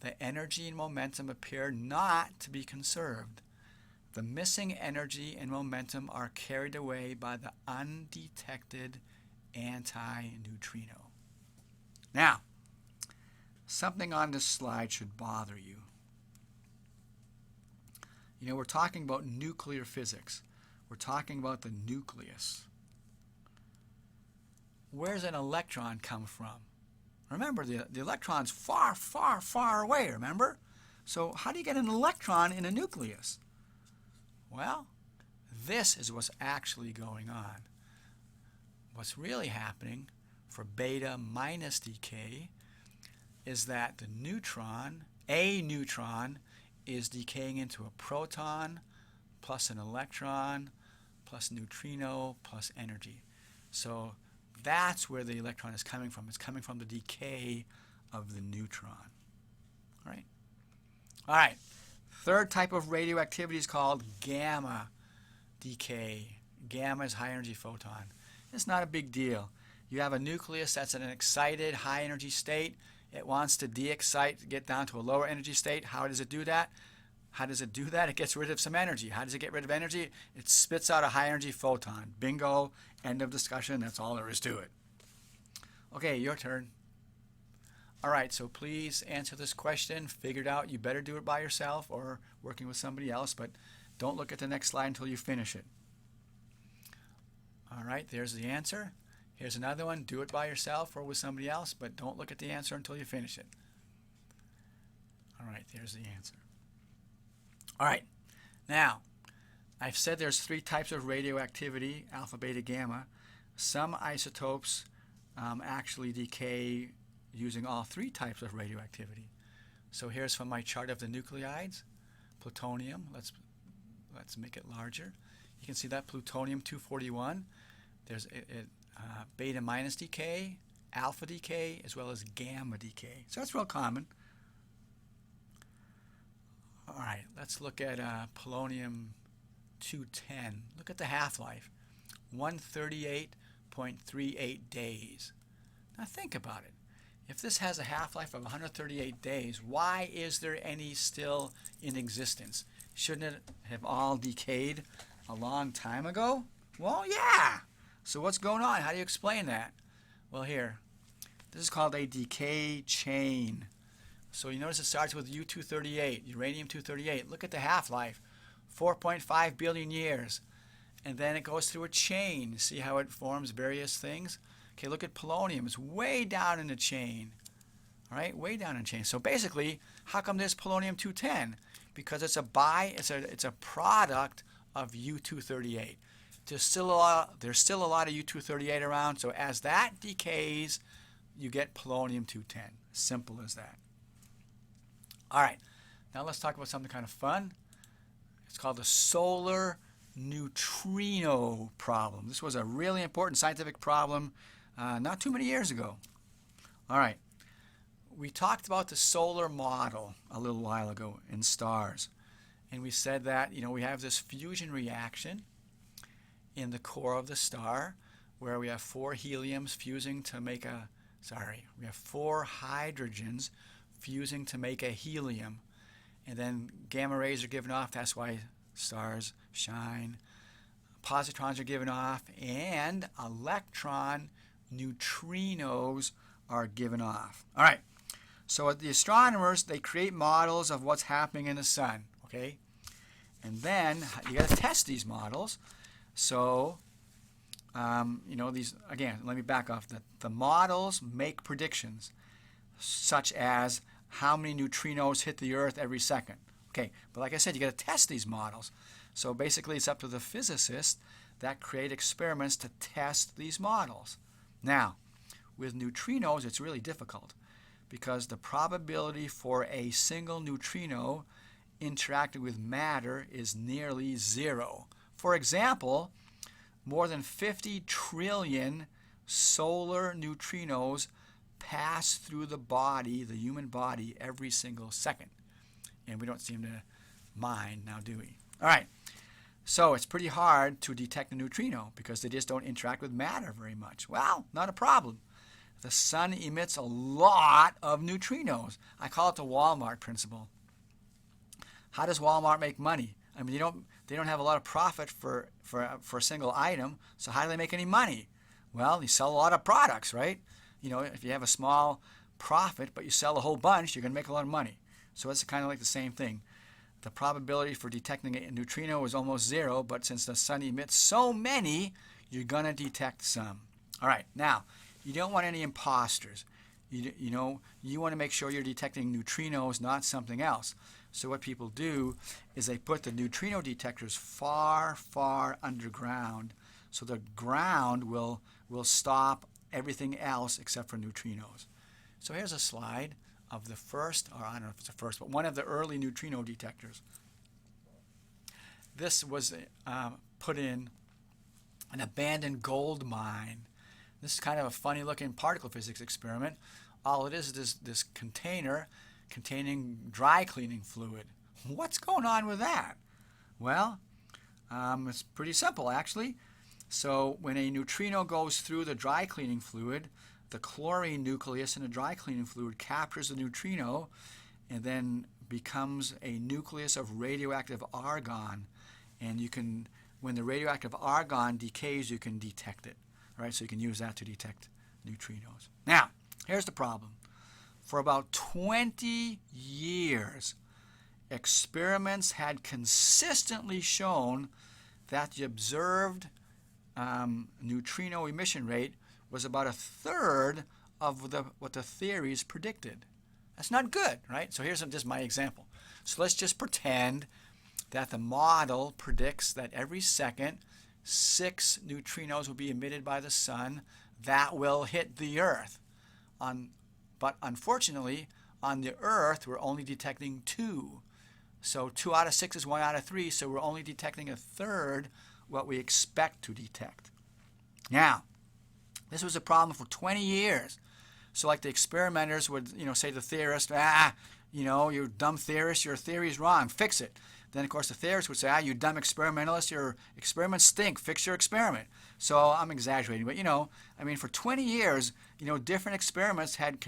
S1: the energy and momentum appear not to be conserved. The missing energy and momentum are carried away by the undetected anti-neutrino. Now, something on this slide should bother you. You know, we're talking about nuclear physics. We're talking about the nucleus. Where does an electron come from? Remember, the electron's far, far, far away, remember? So how do you get an electron in a nucleus? Well, this is what's actually going on. What's really happening for beta minus decay is that the neutron, a neutron, is decaying into a proton plus an electron plus neutrino plus energy. So that's where the electron is coming from. It's coming from the decay of the neutron. All right? All right. Third type of radioactivity is called gamma decay. Gamma is high energy photon. It's not a big deal. You have a nucleus that's in an excited high energy state. It wants to de-excite, get down to a lower energy state. How does it do that? It gets rid of some energy. How does it get rid of energy? It spits out a high energy photon. Bingo. End of discussion. That's all there is to it. Okay, your turn. All right, so please answer this question. Figure it out. You better do it by yourself or working with somebody else, but don't look at the next slide until you finish it. All right, there's the answer. Here's another one. Do it by yourself or with somebody else, but don't look at the answer until you finish it. All right, there's the answer. All right, now, I've said there's three types of radioactivity, alpha, beta, gamma. Some isotopes actually decay using all three types of radioactivity. So here's from my chart of the nuclides. Plutonium, let's make it larger. You can see that plutonium-241. There's beta minus decay, alpha decay, as well as gamma decay. So that's real common. All right, let's look at polonium-210. Look at the half-life, 138.38 days. Now think about it. If this has a half-life of 138 days, why is there any still in existence? Shouldn't it have all decayed a long time ago? Well, yeah. So what's going on? How do you explain that? Well, here. This is called a decay chain. So you notice it starts with U-238, uranium-238. Look at the half-life, 4.5 billion years. And then it goes through a chain. See how it forms various things? Okay, look at polonium. It's way down in the chain. All right, way down in the chain. So basically, how come there's polonium-210? Because it's a product of U-238. There's still a lot of U-238 around, so as that decays, you get polonium-210. Simple as that. All right, now let's talk about something kind of fun. It's called the solar neutrino problem. This was a really important scientific problem not too many years ago. All right, we talked about the solar model a little while ago in stars. And we said that, we have this fusion reaction in the core of the star where we have four heliums fusing to make we have four hydrogens fusing to make a helium. And then gamma rays are given off. That's why stars shine. Positrons are given off. And electron neutrinos are given off. All right. So the astronomers, they create models of what's happening in the sun. Okay? And then you got to test these models. So, these, again, let me back off. The models make predictions, such as how many neutrinos hit the Earth every second. Okay, but like I said, you got to test these models. So basically, it's up to the physicists that create experiments to test these models. Now, with neutrinos, it's really difficult because the probability for a single neutrino interacting with matter is nearly zero. For example, more than 50 trillion solar neutrinos pass through the human body, every single second. And we don't seem to mind now, do we? All right. So it's pretty hard to detect a neutrino because they just don't interact with matter very much. Well, not a problem. the sun emits a lot of neutrinos. I call it the Walmart principle. How does Walmart make money? I mean, they don't have a lot of profit for a single item, so how do they make any money? Well, you sell a lot of products, right? You know, if you have a small profit but you sell a whole bunch, you're going to make a lot of money. So it's kind of like the same thing. The probability for detecting a neutrino is almost zero, but since the sun emits so many, you're going to detect some. All right, now, you don't want any imposters. You want to make sure you're detecting neutrinos, not something else. So what people do is they put the neutrino detectors far, far underground, so the ground will stop everything else except for neutrinos. So here's a slide of the first, or I don't know if it's the first, but one of the early neutrino detectors. This was put in an abandoned gold mine. This is kind of a funny looking particle physics experiment. All it is this container containing dry cleaning fluid. What's going on with that? Well, it's pretty simple actually. So when a neutrino goes through the dry cleaning fluid, the chlorine nucleus in the dry cleaning fluid captures the neutrino and then becomes a nucleus of radioactive argon. And you can, when the radioactive argon decays, you can detect it. Right? So you can use that to detect neutrinos. Now, here's the problem. For about 20 years, experiments had consistently shown that the observed neutrino emission rate was about a third of what the theories predicted. That's not good, right? So here's just my example. So let's just pretend that the model predicts that every second 6 neutrinos will be emitted by the sun that will hit the Earth. But unfortunately, on the Earth, we're only detecting 2. So 2 out of 6 is 1 out of 3, so we're only detecting a third what we expect to detect. Now, this was a problem for 20 years. So like the experimenters would, say to the theorist, you dumb theorist, your theory is wrong, fix it. Then, of course, the theorist would say, you dumb experimentalist, your experiments stink, fix your experiment. So I'm exaggerating, but, for 20 years, different experiments had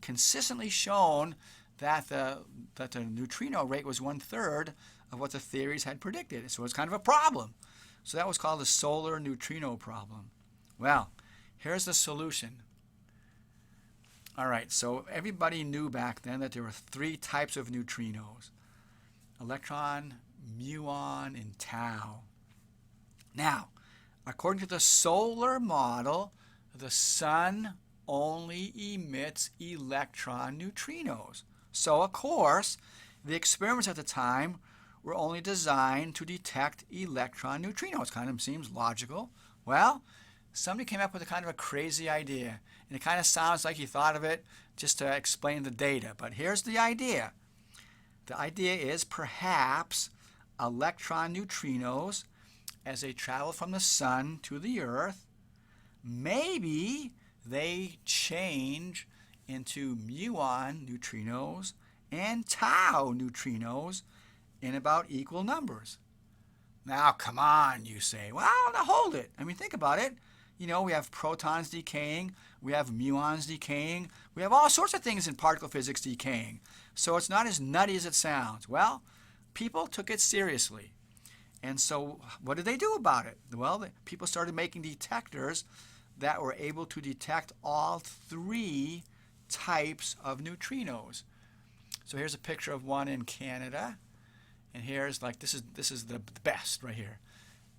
S1: consistently shown that the neutrino rate was 1/3 of what the theories had predicted. So it's kind of a problem. So that was called the solar neutrino problem. Well, here's the solution. All right, so everybody knew back then that there were 3 types of neutrinos: electron, muon, and tau. Now, according to the solar model, the sun only emits electron neutrinos. So, of course, the experiments at the time were only designed to detect electron neutrinos. Kind of seems logical. Well, somebody came up with a kind of a crazy idea, and it kind of sounds like he thought of it just to explain the data. But here's the idea. The idea is perhaps electron neutrinos, as they travel from the sun to the Earth, maybe they change into muon neutrinos and tau neutrinos in about equal numbers. Now, come on, you say. Well, now hold it. Think about it. We have protons decaying, we have muons decaying, we have all sorts of things in particle physics decaying. So it's not as nutty as it sounds. Well, people took it seriously. And so what did they do about it? Well, people started making detectors that were able to detect all 3 types of neutrinos. So here's a picture of one in Canada. And here's this is the best right here.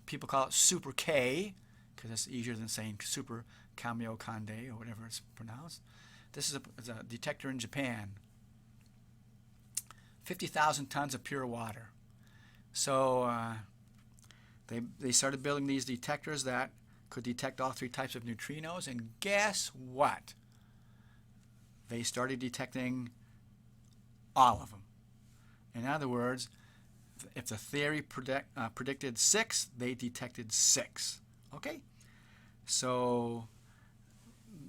S1: People call it Super K, because it's easier than saying Super Kamiokande or whatever it's pronounced. This is a detector in Japan. 50,000 tons of pure water. So they started building these detectors that could detect all 3 types of neutrinos, and guess what? They started detecting all of them. In other words, if the theory predicted 6, they detected 6. Okay? So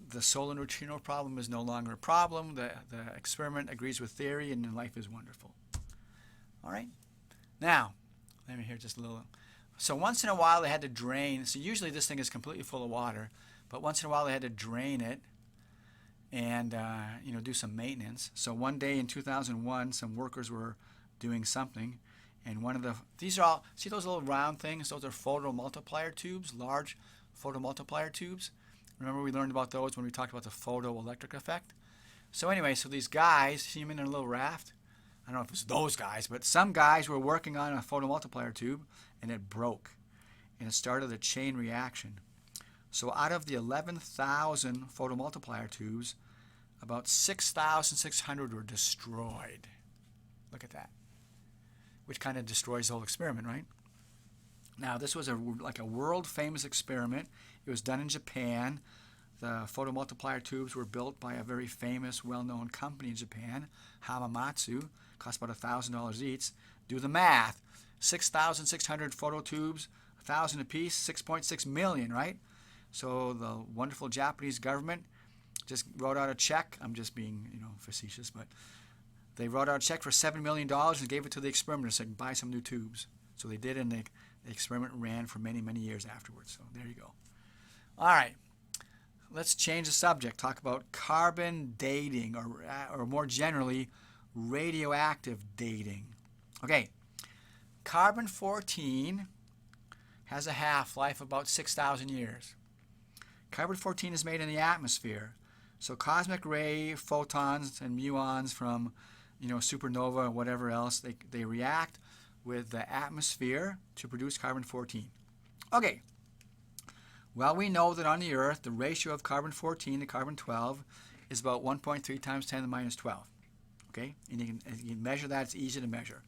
S1: the solar neutrino problem is no longer a problem. The experiment agrees with theory, and life is wonderful. All right? Now, let me hear just a little. So once in a while they had to drain. So usually this thing is completely full of water, but once in a while they had to drain it and do some maintenance. So one day in 2001, some workers were doing something, and these are all, see those little round things? Those are photomultiplier tubes, large photomultiplier tubes. Remember we learned about those when we talked about the photoelectric effect? So anyway, so these guys, see them in their little raft? I don't know if it's those guys, but some guys were working on a photomultiplier tube, and it broke, and it started a chain reaction. So out of the 11,000 photomultiplier tubes, about 6,600 were destroyed. Look at that. Which kind of destroys the whole experiment, right? Now, this was like a world-famous experiment. It was done in Japan. The photomultiplier tubes were built by a very famous, well-known company in Japan, Hamamatsu. Cost about $1,000 each. Do the math. 6,600 photo tubes, 1,000 apiece, 6.6 million, right? So the wonderful Japanese government just wrote out a check. I'm just being, facetious, but they wrote out a check for $7 million and gave it to the experimenter and said, buy some new tubes. So they did, and the experiment ran for many, many years afterwards. So there you go. All right. Let's change the subject. Talk about carbon dating, or more generally, radioactive dating. Okay. Carbon-14 has a half-life of about 6,000 years. Carbon-14 is made in the atmosphere. So cosmic ray photons and muons from, supernova or whatever else, they react with the atmosphere to produce carbon-14. Okay. Well, we know that on the Earth, the ratio of carbon-14 to carbon-12 is about 1.3 times 10 to the minus 12. Okay? And you can measure that. It's easy to measure.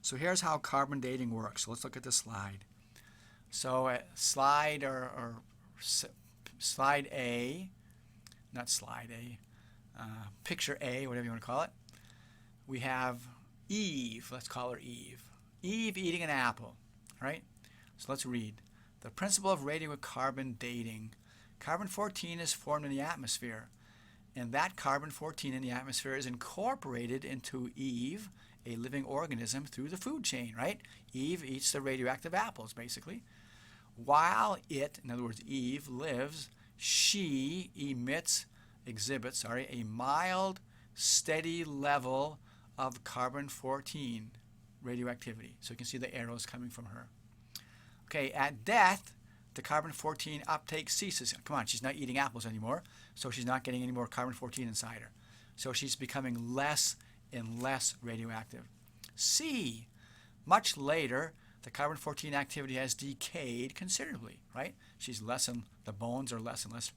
S1: So here's how carbon dating works. So let's look at the slide. So slide A, not slide A, picture A, whatever you want to call it. We have Eve. Let's call her Eve. Eve eating an apple. All right? So let's read. The principle of radiocarbon dating. Carbon-14 is formed in the atmosphere, and that carbon-14 in the atmosphere is incorporated into Eve, a living organism, through the food chain, right? Eve eats the radioactive apples, basically. While in other words, Eve lives, she exhibits a mild, steady level of carbon-14 radioactivity. So you can see the arrows coming from her. Okay, at death, the carbon-14 uptake ceases. Come on, she's not eating apples anymore, so she's not getting any more carbon-14 inside her. So she's becoming less and less radioactive. C, much later, the carbon-14 activity has decayed considerably, right? The bones are less and less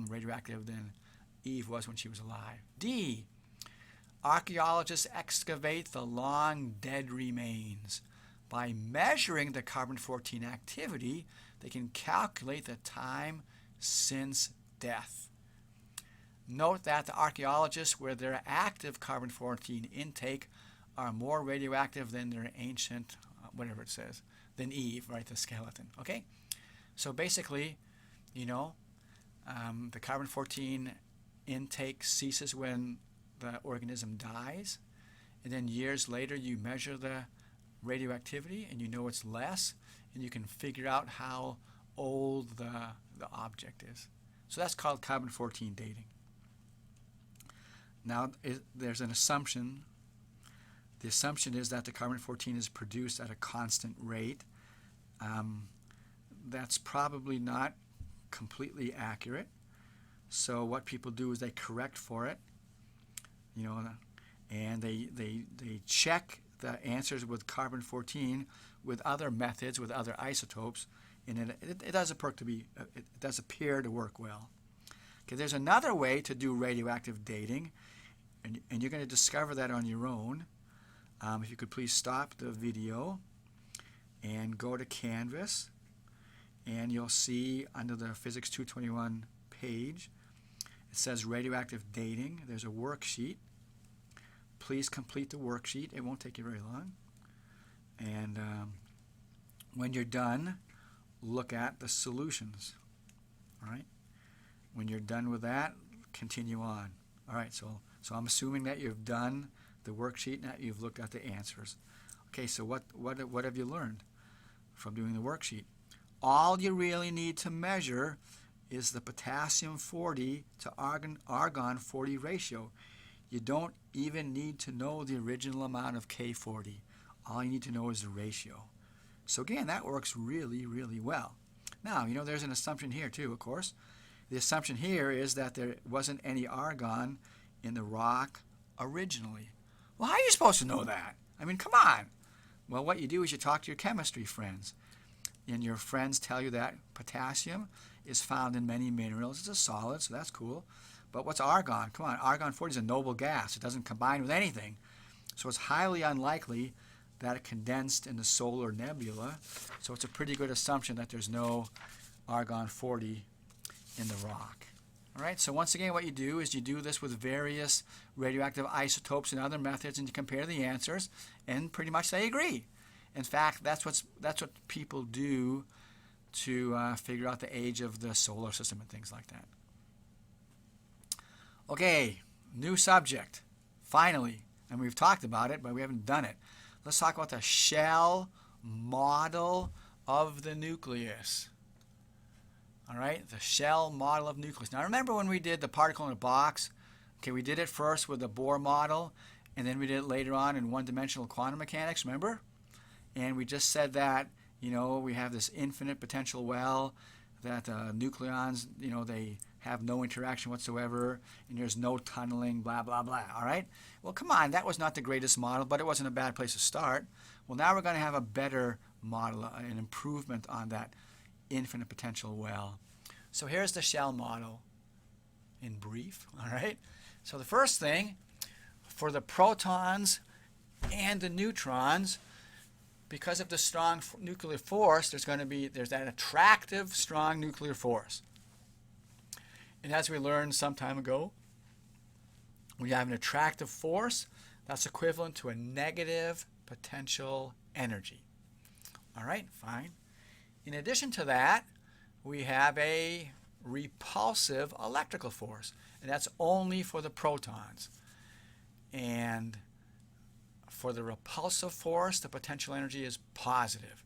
S1: radioactive than Eve was when she was alive. D, archaeologists excavate the long dead remains. By measuring the carbon-14 activity, they can calculate the time since death. Note that the archaeologists, with their active carbon-14 intake, are more radioactive than their ancient, whatever it says, than Eve, right, the skeleton. Okay? So basically, the carbon-14 intake ceases when the organism dies, and then years later you measure the radioactivity and you know it's less, and you can figure out how old the object is. So that's called carbon-14 dating. Now there's an assumption. The assumption is that the carbon-14 is produced at a constant rate. That's probably not completely accurate. So what people do is they correct for it, and they check the answers with carbon-14 with other methods, with other isotopes, and it does appear to work well. Okay, there's another way to do radioactive dating, and you're going to discover that on your own. If you could please stop the video and go to Canvas, and you'll see under the Physics 221 page, it says radioactive dating. There's a worksheet. Please complete the worksheet. It won't take you very long. And when you're done, look at the solutions. All right? When you're done with that, continue on. All right, so I'm assuming that you've done the worksheet and that you've looked at the answers. Okay, so what have you learned from doing the worksheet? All you really need to measure is the potassium 40 to argon 40 ratio. You don't even need to know the original amount of K40. All you need to know is the ratio. So again, that works really, really well. Now, there's an assumption here too, of course. The assumption here is that there wasn't any argon in the rock originally. Well, how are you supposed to know that? I mean, come on. Well, what you do is you talk to your chemistry friends. And your friends tell you that potassium is found in many minerals. It's a solid, so that's cool. But what's argon? Come on, argon 40 is a noble gas. It doesn't combine with anything. So it's highly unlikely that it condensed in the solar nebula. So it's a pretty good assumption that there's no argon 40 in the rock. All right, so once again, what you do is you do this with various radioactive isotopes and other methods, and you compare the answers, and pretty much they agree. In fact, that's what people do to figure out the age of the solar system and things like that. Okay, new subject. Finally, and we've talked about it, but we haven't done it. Let's talk about the shell model of the nucleus. All right, the shell model of nucleus. Now remember when we did the particle in a box? Okay, we did it first with the Bohr model, and then we did it later on in one-dimensional quantum mechanics, remember? And we just said that, we have this infinite potential well, that nucleons, they have no interaction whatsoever, and there's no tunneling, blah, blah, blah, all right? Well, come on, that was not the greatest model, but it wasn't a bad place to start. Well, now we're going to have a better model, an improvement on that infinite potential well. So here's the shell model in brief, all right? So the first thing, for the protons and the neutrons, because of the strong nuclear force, there's that attractive strong nuclear force. And as we learned some time ago, we have an attractive force that's equivalent to a negative potential energy. All right, fine. In addition to that, we have a repulsive electrical force, and that's only for the protons. And for the repulsive force, the potential energy is positive.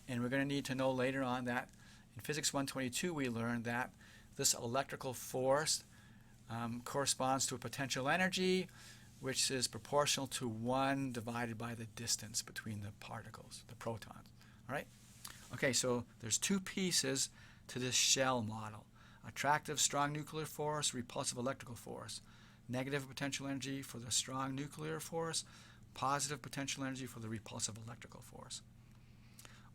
S1: And we're going to need to know later on that in Physics 122 we learned that this electrical force corresponds to a potential energy which is proportional to 1 divided by the distance between the particles, the protons. All right? Okay, so there's two pieces to this shell model. Attractive strong nuclear force, repulsive electrical force. Negative potential energy for the strong nuclear force, positive potential energy for the repulsive electrical force.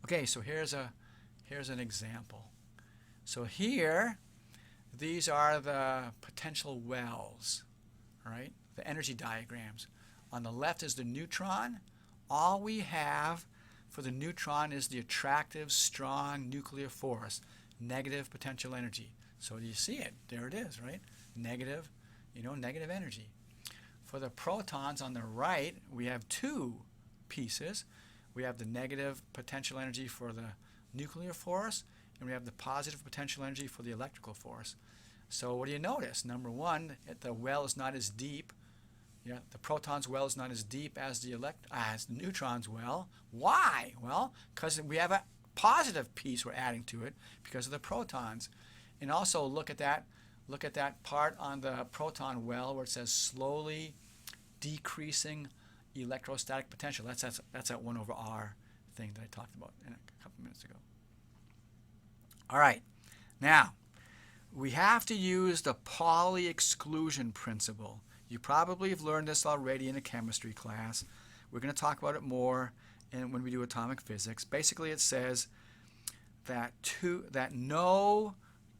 S1: Okay, so here's an example. So here, these are the potential wells, all right? The energy diagrams. On the left is the neutron. All we have for the neutron is the attractive strong nuclear force, negative potential energy. So do you see it? There it is, right? Negative, negative energy. For the protons on the right, we have two pieces. We have the negative potential energy for the nuclear force, and we have the positive potential energy for the electrical force. So what do you notice? Number one, the well is not as deep. The proton's well is not as deep as the neutron's well. Why? Well, because we have a positive piece we're adding to it because of the protons. And also look at that part on the proton well where it says slowly decreasing electrostatic potential. That's that 1 over r thing that I talked about a couple minutes ago. All right. Now, we have to use the Pauli exclusion principle. You probably have learned this already in a chemistry class. We're going to talk about it more when we do atomic physics. Basically, it says that no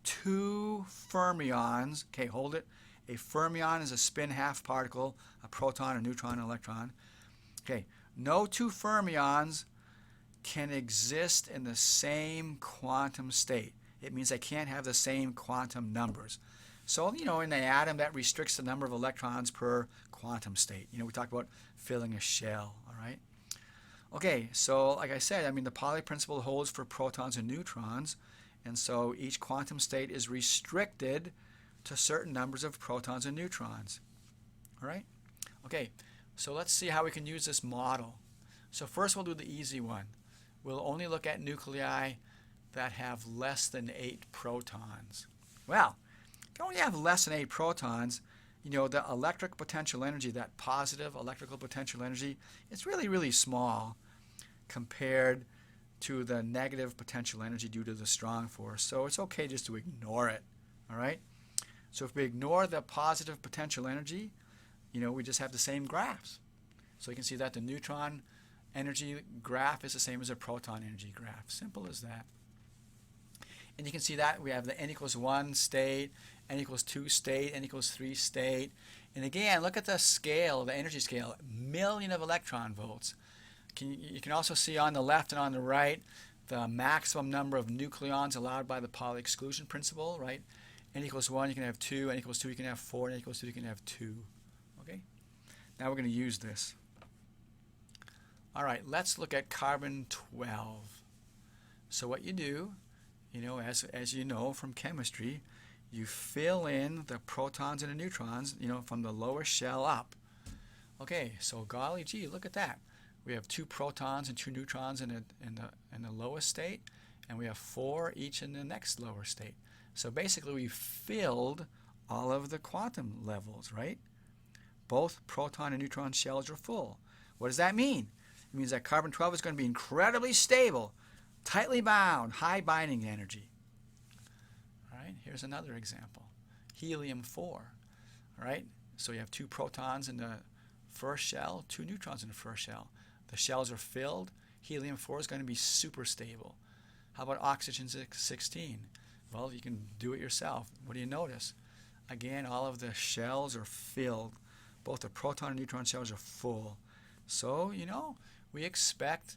S1: two fermions, okay, hold it. A fermion is a spin half particle, a proton, a neutron, an electron. Okay, no two fermions can exist in the same quantum state. It means they can't have the same quantum numbers. So, in the atom, that restricts the number of electrons per quantum state. We talked about filling a shell, all right? Okay, so like I said, the Pauli principle holds for protons and neutrons, and so each quantum state is restricted to certain numbers of protons and neutrons, all right? Okay, so let's see how we can use this model. So first we'll do the easy one. We'll only look at nuclei that have less than 8 protons? Well, if you only have less than 8 protons, you know, the electric potential energy, that positive electrical potential energy, it's really, really small compared to the negative potential energy due to the strong force. So it's okay just to ignore it, all right? So if we ignore the positive potential energy, you know, we just have the same graphs. So you can see that the neutron energy graph is the same as a proton energy graph. Simple as that. And you can see that we have the n equals 1 state, n equals 2 state, n equals 3 state. And again, look at the scale, the energy scale, million of electron volts. You can also see on the left and on the right the maximum number of nucleons allowed by the Pauli exclusion principle, right? N equals 1, you can have 2, n equals 2, you can have 4, n equals 2, you can have 2. Okay? Now we're going to use this. All right, let's look at carbon 12. So what you do, you know, as you know from chemistry, you fill in the protons and the neutrons, you know, from the lower shell up. Okay, so golly gee, look at that. We have 2 protons and 2 neutrons in the lowest state, and we have 4 each in the next lower state. So basically we filled all of the quantum levels, right? Both proton and neutron shells are full. What does that mean? It means that carbon 12 is going to be incredibly stable, tightly bound, high binding energy. All right, here's another example. Helium 4. All right, so you have 2 protons in the first shell, 2 neutrons in the first shell. The shells are filled. Helium 4 is going to be super stable. How about oxygen 16? Well, you can do it yourself. What do you notice? Again, all of the shells are filled. Both the proton and neutron shells are full. So, you know, we expect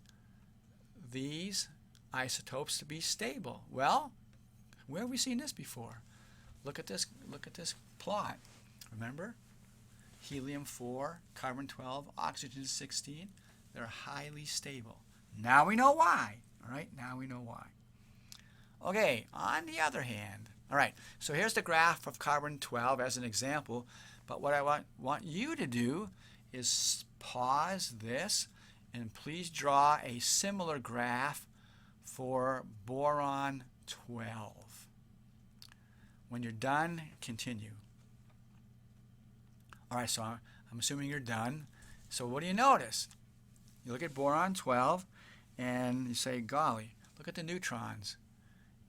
S1: these isotopes to be stable. Well, where have we seen this before? Look at this plot. Remember? Helium 4, carbon 12, oxygen 16. They're highly stable. Now we know why. All right, now we know why. Okay, on the other hand, all right, so here's the graph of carbon 12 as an example, but what I want you to do is pause this and please draw a similar graph for boron 12. When you're done, continue. All right, so I'm assuming you're done. So what do you notice? You look at boron 12 and you say, golly, look at the neutrons.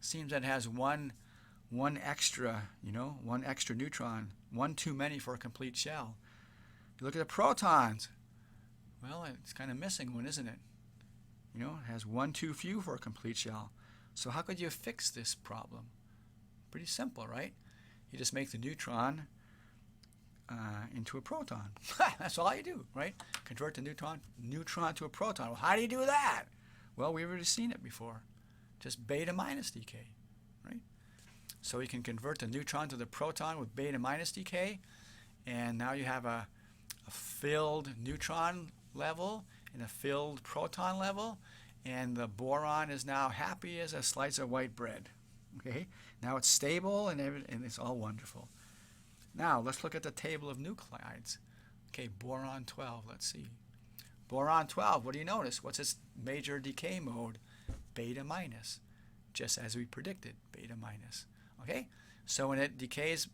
S1: Seems that it has one extra, you know, one extra neutron, one too many for a complete shell. You look at the protons. Well, it's kind of missing one, isn't it? You know, it has one too few for a complete shell. So how could you fix this problem? Pretty simple, right? You just make the neutron into a proton. That's all you do, right? Convert the neutron to a proton. Well, how do you do that? Well, we've already seen it before. Just beta minus decay, right? So you can convert the neutron to the proton with beta minus decay, and now you have a filled neutron level and a filled proton level, and the boron is now happy as a slice of white bread. Okay, now it's stable and it's all wonderful. Now let's look at the table of nuclides. Okay, boron 12. Let's see. Boron 12. What do you notice? What's its major decay mode? Beta minus, just as we predicted. Beta minus. Okay, so when it decays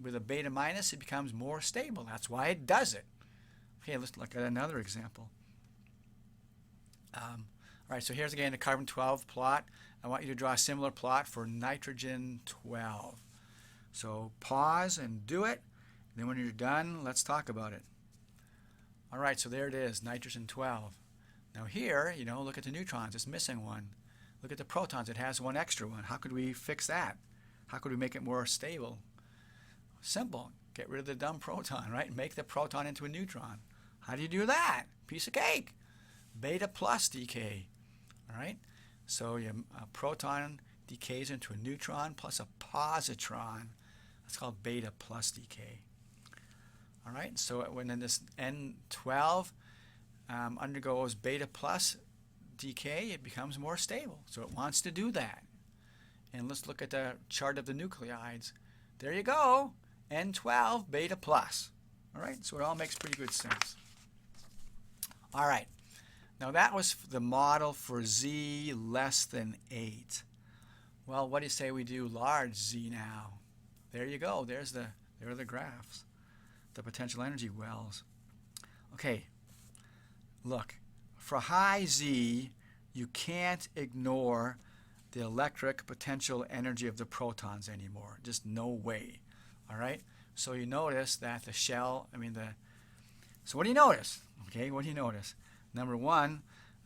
S1: with a beta minus, it becomes more stable. That's why it does it. Okay, let's look at another example. All right, so here's again the carbon 12 plot. I want you to draw a similar plot for nitrogen 12. So pause and do it. And then when you're done, let's talk about it. All right, so there it is, nitrogen 12. Now here, you know, look at the neutrons. It's missing one. Look at the protons. It has one extra one. How could we fix that? How could we make it more stable? Simple. Get rid of the dumb proton, right? Make the proton into a neutron. How do you do that? Piece of cake. Beta plus decay. All right? So a proton decays into a neutron plus a positron. That's called beta plus decay. All right? So when this N12 undergoes beta plus decay, it becomes more stable. So it wants to do that. And let's look at the chart of the nucleides. There you go. N12 beta plus. All right? So it all makes pretty good sense. All right. Now that was the model for Z less than 8. Well, what do you say we do large Z now? There you go. There are the graphs, the potential energy wells. Okay, look, for high Z, you can't ignore the electric potential energy of the protons anymore. Just no way. All right? So you notice that the shell, so what do you notice? Okay, what do you notice? Number one,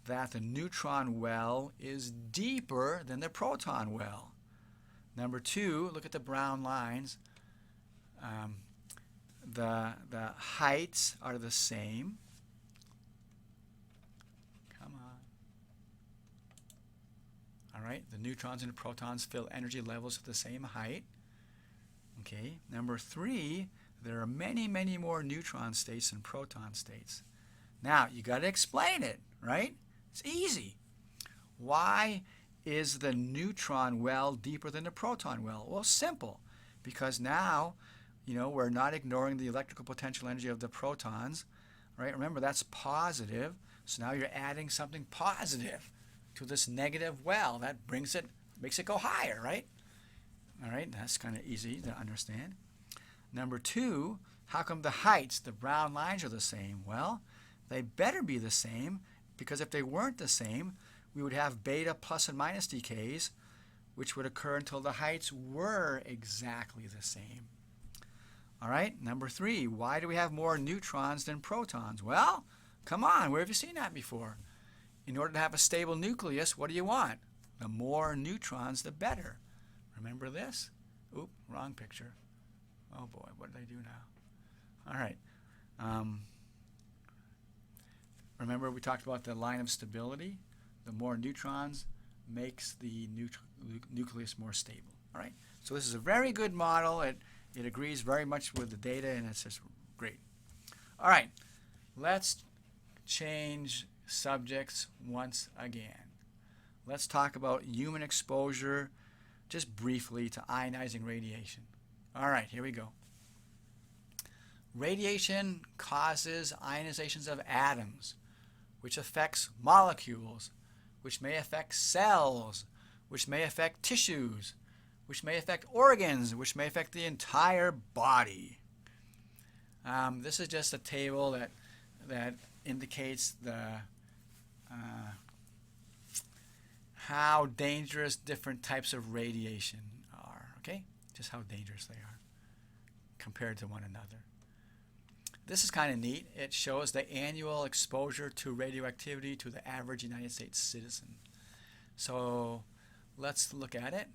S1: that the neutron well is deeper than the proton well. Number two, look at the brown lines. The heights are the same. Come on. All right, the neutrons and the protons fill energy levels at the same height. Okay, number three, there are many, many more neutron states than proton states. Now, you got to explain it, right? It's easy. Why is the neutron well deeper than the proton well? Well, simple. Because now, we're not ignoring the electrical potential energy of the protons, right? Remember, that's positive. So now you're adding something positive to this negative well. That makes it go higher, right? All right, that's kind of easy to understand. Number two, how come the heights, the brown lines, are the same? Well, they better be the same, because if they weren't the same, we would have beta plus and minus decays, which would occur until the heights were exactly the same. All right, number three, why do we have more neutrons than protons? Well, come on, where have you seen that before? In order to have a stable nucleus, what do you want? The more neutrons, the better. Remember this? Oop, wrong picture. Oh boy, what did I do now? All right. Remember we talked about the line of stability? The more neutrons makes the nucleus more stable. All right. So this is a very good model. It agrees very much with the data, and it's just great. All right. Let's change subjects once again. Let's talk about human exposure just briefly to ionizing radiation. All right, here we go. Radiation causes ionizations of atoms, which affects molecules, which may affect cells, which may affect tissues, which may affect organs, which may affect the entire body. This is just a table that indicates how dangerous different types of radiation are, okay? Just how dangerous they are compared to one another. This is kind of neat. It shows the annual exposure to radioactivity to the average United States citizen. So let's look at it.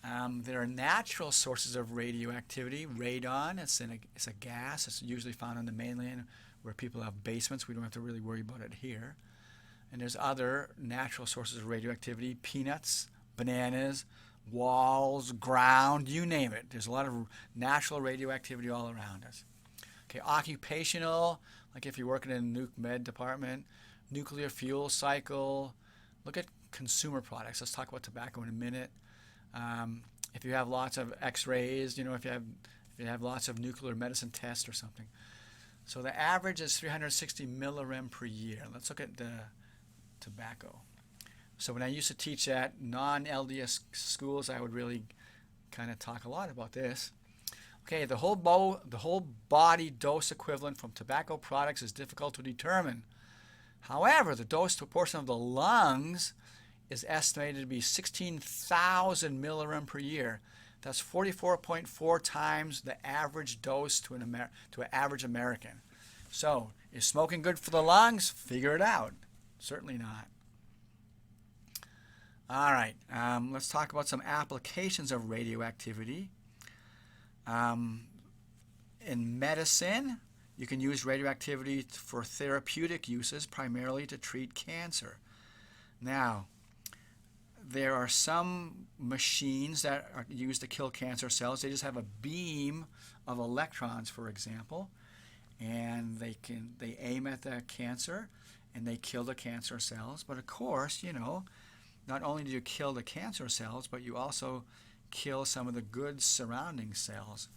S1: There are natural sources of radioactivity. Radon, it's a gas. It's usually found on the mainland where people have basements. We don't have to really worry about it here. And there's other natural sources of radioactivity: peanuts, bananas, walls, ground, you name it. There's a lot of natural radioactivity all around us. Okay, occupational, like if you're working in a nuke med department, nuclear fuel cycle. Look at consumer products. Let's talk about tobacco in a minute. If you have lots of X-rays, if you have lots of nuclear medicine tests or something. So the average is 360 millirem per year. Let's look at the tobacco. So when I used to teach at non-LDS schools, I would really kind of talk a lot about this. Okay, the whole body dose equivalent from tobacco products is difficult to determine. However, the dose proportion of the lungs is estimated to be 16,000 millirem per year. That's 44.4 times the average dose to an average American. So, is smoking good for the lungs? Figure it out. Certainly not. All right, let's talk about some applications of radioactivity. In medicine, you can use radioactivity for therapeutic uses, primarily to treat cancer. Now, there are some machines that are used to kill cancer cells. They just have a beam of electrons, for example, and they aim at the cancer and they kill the cancer cells. But of course, not only do you kill the cancer cells, but you also kill some of the good surrounding cells.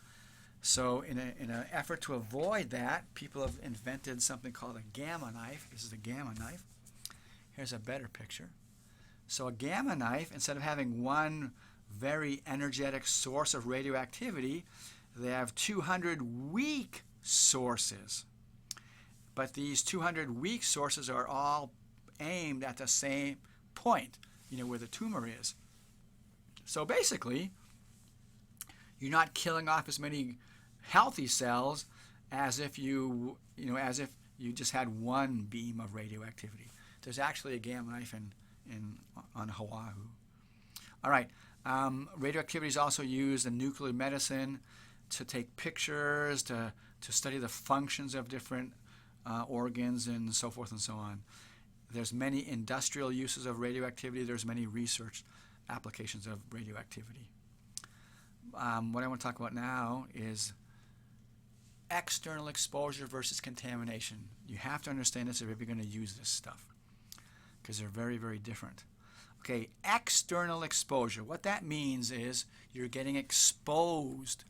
S1: So in an effort to avoid that, people have invented something called a gamma knife. This is a gamma knife. Here's a better picture. So a gamma knife, instead of having one very energetic source of radioactivity, they have 200 weak sources. But these 200 weak sources are all aimed at the same point, where the tumor is. So basically, you're not killing off as many healthy cells as if you just had one beam of radioactivity. There's actually a gamma knife on Oahu. All right. Radioactivity is also used in nuclear medicine to take pictures, to study the functions of different organs and so forth and so on. There's many industrial uses of radioactivity. There's many research applications of radioactivity. What I want to talk about now is external exposure versus contamination. You have to understand this if you're going to use this stuff, because they're very, very different. Okay, external exposure. What that means is you're getting exposed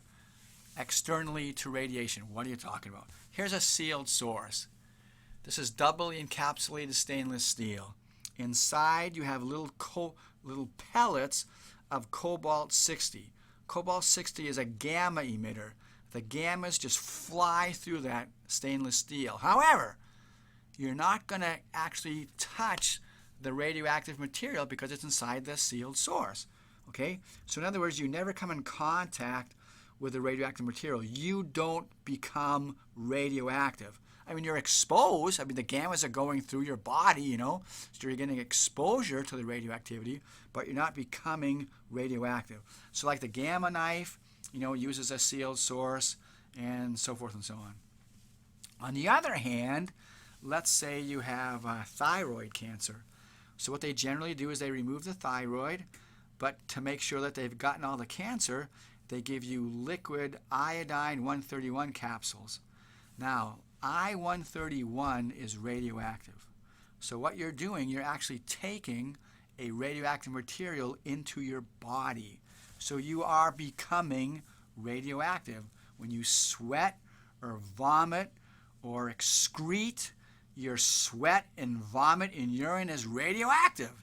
S1: externally to radiation. What are you talking about? Here's a sealed source. This is doubly encapsulated stainless steel. Inside you have little pellets of cobalt-60. Cobalt-60 is a gamma emitter. The gammas just fly through that stainless steel. However, you're not going to actually touch the radioactive material because it's inside the sealed source. Okay? So in other words, you never come in contact with the radioactive material. You don't become radioactive. I mean, you're exposed. I mean, the gammas are going through your body, so you're getting exposure to the radioactivity, but you're not becoming radioactive. So like the gamma knife, uses a sealed source and so forth and so on. On the other hand, let's say you have thyroid cancer. So what they generally do is they remove the thyroid, but to make sure that they've gotten all the cancer, they give you liquid iodine 131 capsules. Now, I-131 is radioactive. So what you're doing, you're actually taking a radioactive material into your body. So you are becoming radioactive. When you sweat or vomit or excrete, your sweat and vomit and urine is radioactive.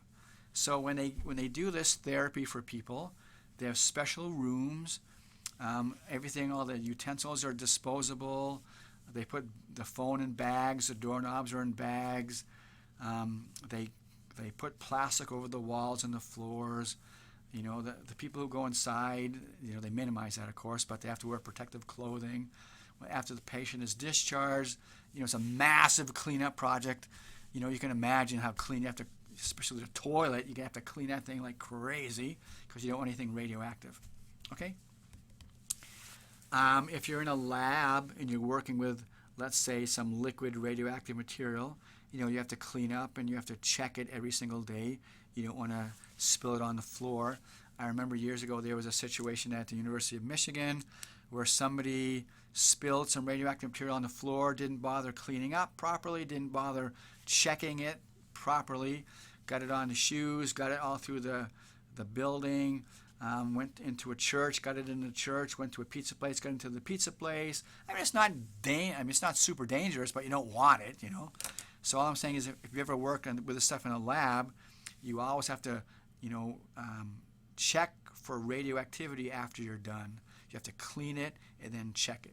S1: So when they do this therapy for people, they have special rooms. All the utensils are disposable. They put the phone in bags. The doorknobs are in bags. They put plastic over the walls and the floors. The people who go inside, they minimize that, of course, but they have to wear protective clothing. After the patient is discharged, it's a massive cleanup project. You can imagine how clean you have to, especially the toilet, you have to clean that thing like crazy because you don't want anything radioactive. Okay? If you're in a lab and you're working with, let's say, some liquid radioactive material, you have to clean up and you have to check it every single day. You don't want to spill it on the floor. I remember years ago there was a situation at the University of Michigan where somebody spilled some radioactive material on the floor, didn't bother cleaning up properly, didn't bother checking it properly, got it on the shoes, got it all through the building, went into a church, got it in the church, went to a pizza place, got into the pizza place. I mean, it's not super dangerous, but you don't want it, So all I'm saying is if you ever work with this stuff in a lab, you always have to, check for radioactivity after you're done. You have to clean it and then check it.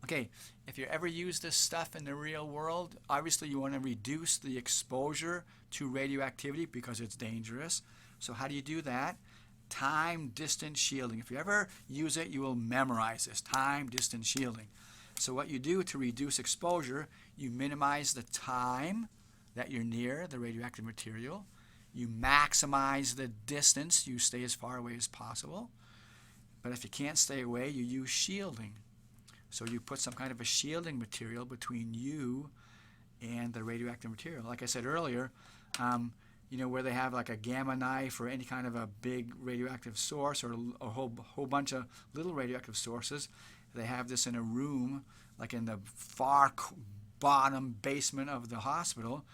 S1: Okay, if you ever use this stuff in the real world, obviously you want to reduce the exposure to radioactivity because it's dangerous. So how do you do that? Time distance shielding. If you ever use it, you will memorize this, time distance shielding. So what you do to reduce exposure, you minimize the time that you're near the radioactive material. You maximize the distance. You stay as far away as possible. But if you can't stay away, you use shielding. So you put some kind of a shielding material between you and the radioactive material. Like I said earlier, where they have like a gamma knife or any kind of a big radioactive source or a whole bunch of little radioactive sources, they have this in a room, like in the far bottom basement of the hospital.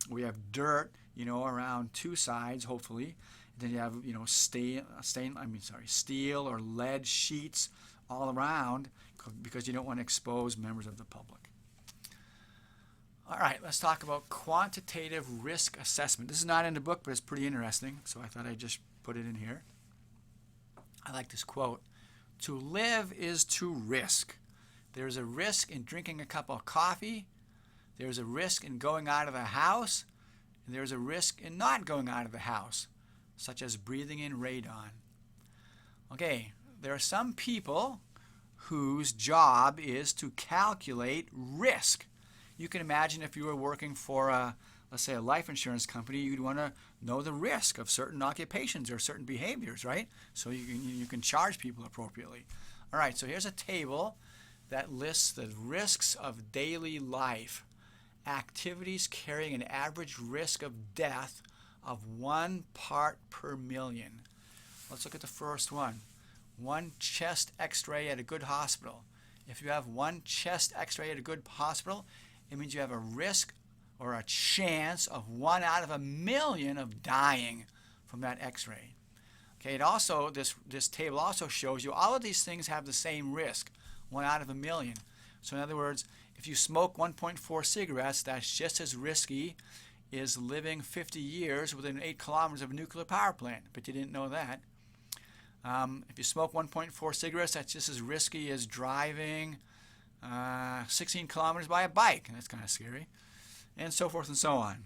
S1: We have dirt, around two sides, hopefully. Then you have, steel or lead sheets all around because you don't want to expose members of the public. All right, let's talk about quantitative risk assessment. This is not in the book, but it's pretty interesting, so I thought I'd just put it in here. I like this quote. To live is to risk. There's a risk in drinking a cup of coffee. There's a risk in going out of the house. And there's a risk in not going out of the house, such as breathing in radon. Okay, there are some people whose job is to calculate risk. You can imagine if you were working for let's say a life insurance company, you'd want to know the risk of certain occupations or certain behaviors, right? So you can charge people appropriately. All right, so here's a table that lists the risks of daily life. Activities carrying an average risk of death of 1 part per million. Let's look at the first one. One chest x-ray at a good hospital. If you have one chest x-ray at a good hospital, it means you have a risk or a chance of 1 out of a million of dying from that x-ray. Okay, it also, this table also shows you all of these things have the same risk, 1 out of a million. So in other words, if you smoke 1.4 cigarettes, that's just as risky as living 50 years within 8 kilometers of a nuclear power plant, but you didn't know that. If you smoke 1.4 cigarettes, that's just as risky as driving 16 kilometers by a bike, and that's kind of scary, and so forth and so on.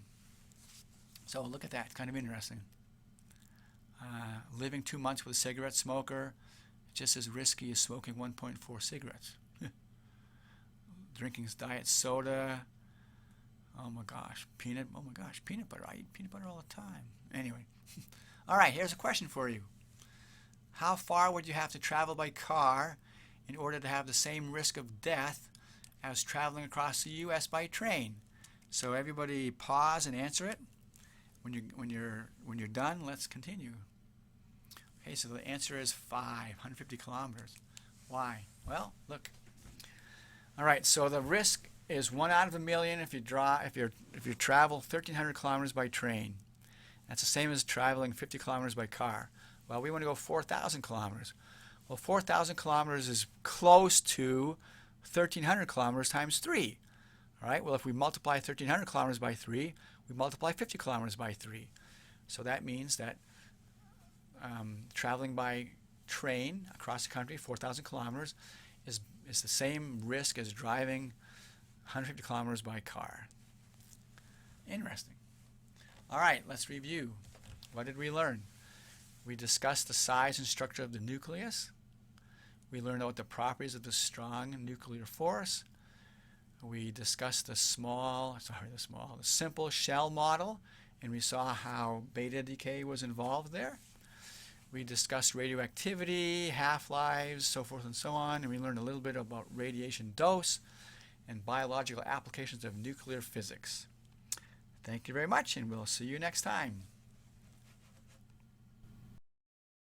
S1: So look at that, kind of interesting. Living 2 months with a cigarette smoker, just as risky as smoking 1.4 cigarettes. Drinking diet soda. Oh my gosh, peanut butter. I eat peanut butter all the time. Anyway, all right, here's a question for you. How far would you have to travel by car in order to have the same risk of death as traveling across the U.S. by train? So everybody pause and answer it. When you're done, let's continue. Okay, so the answer is 150 kilometers. Why? Well, look. All right, so the risk is 1 out of a million if you travel 1,300 kilometers by train. That's the same as traveling 50 kilometers by car. Well, we want to go 4,000 kilometers. Well, 4,000 kilometers is close to 1,300 kilometers times 3. All right, well, if we multiply 1,300 kilometers by 3, we multiply 50 kilometers by 3. So that means that traveling by train across the country, 4,000 kilometers, is the same risk as driving 150 kilometers by car. Interesting. All right, let's review. What did we learn? We discussed the size and structure of the nucleus. We learned about the properties of the strong nuclear force. We discussed the simple shell model, and we saw how beta decay was involved there. We discussed radioactivity, half-lives, so forth and so on, and we learned a little bit about radiation dose and biological applications of nuclear physics. Thank you very much, and we'll see you next time.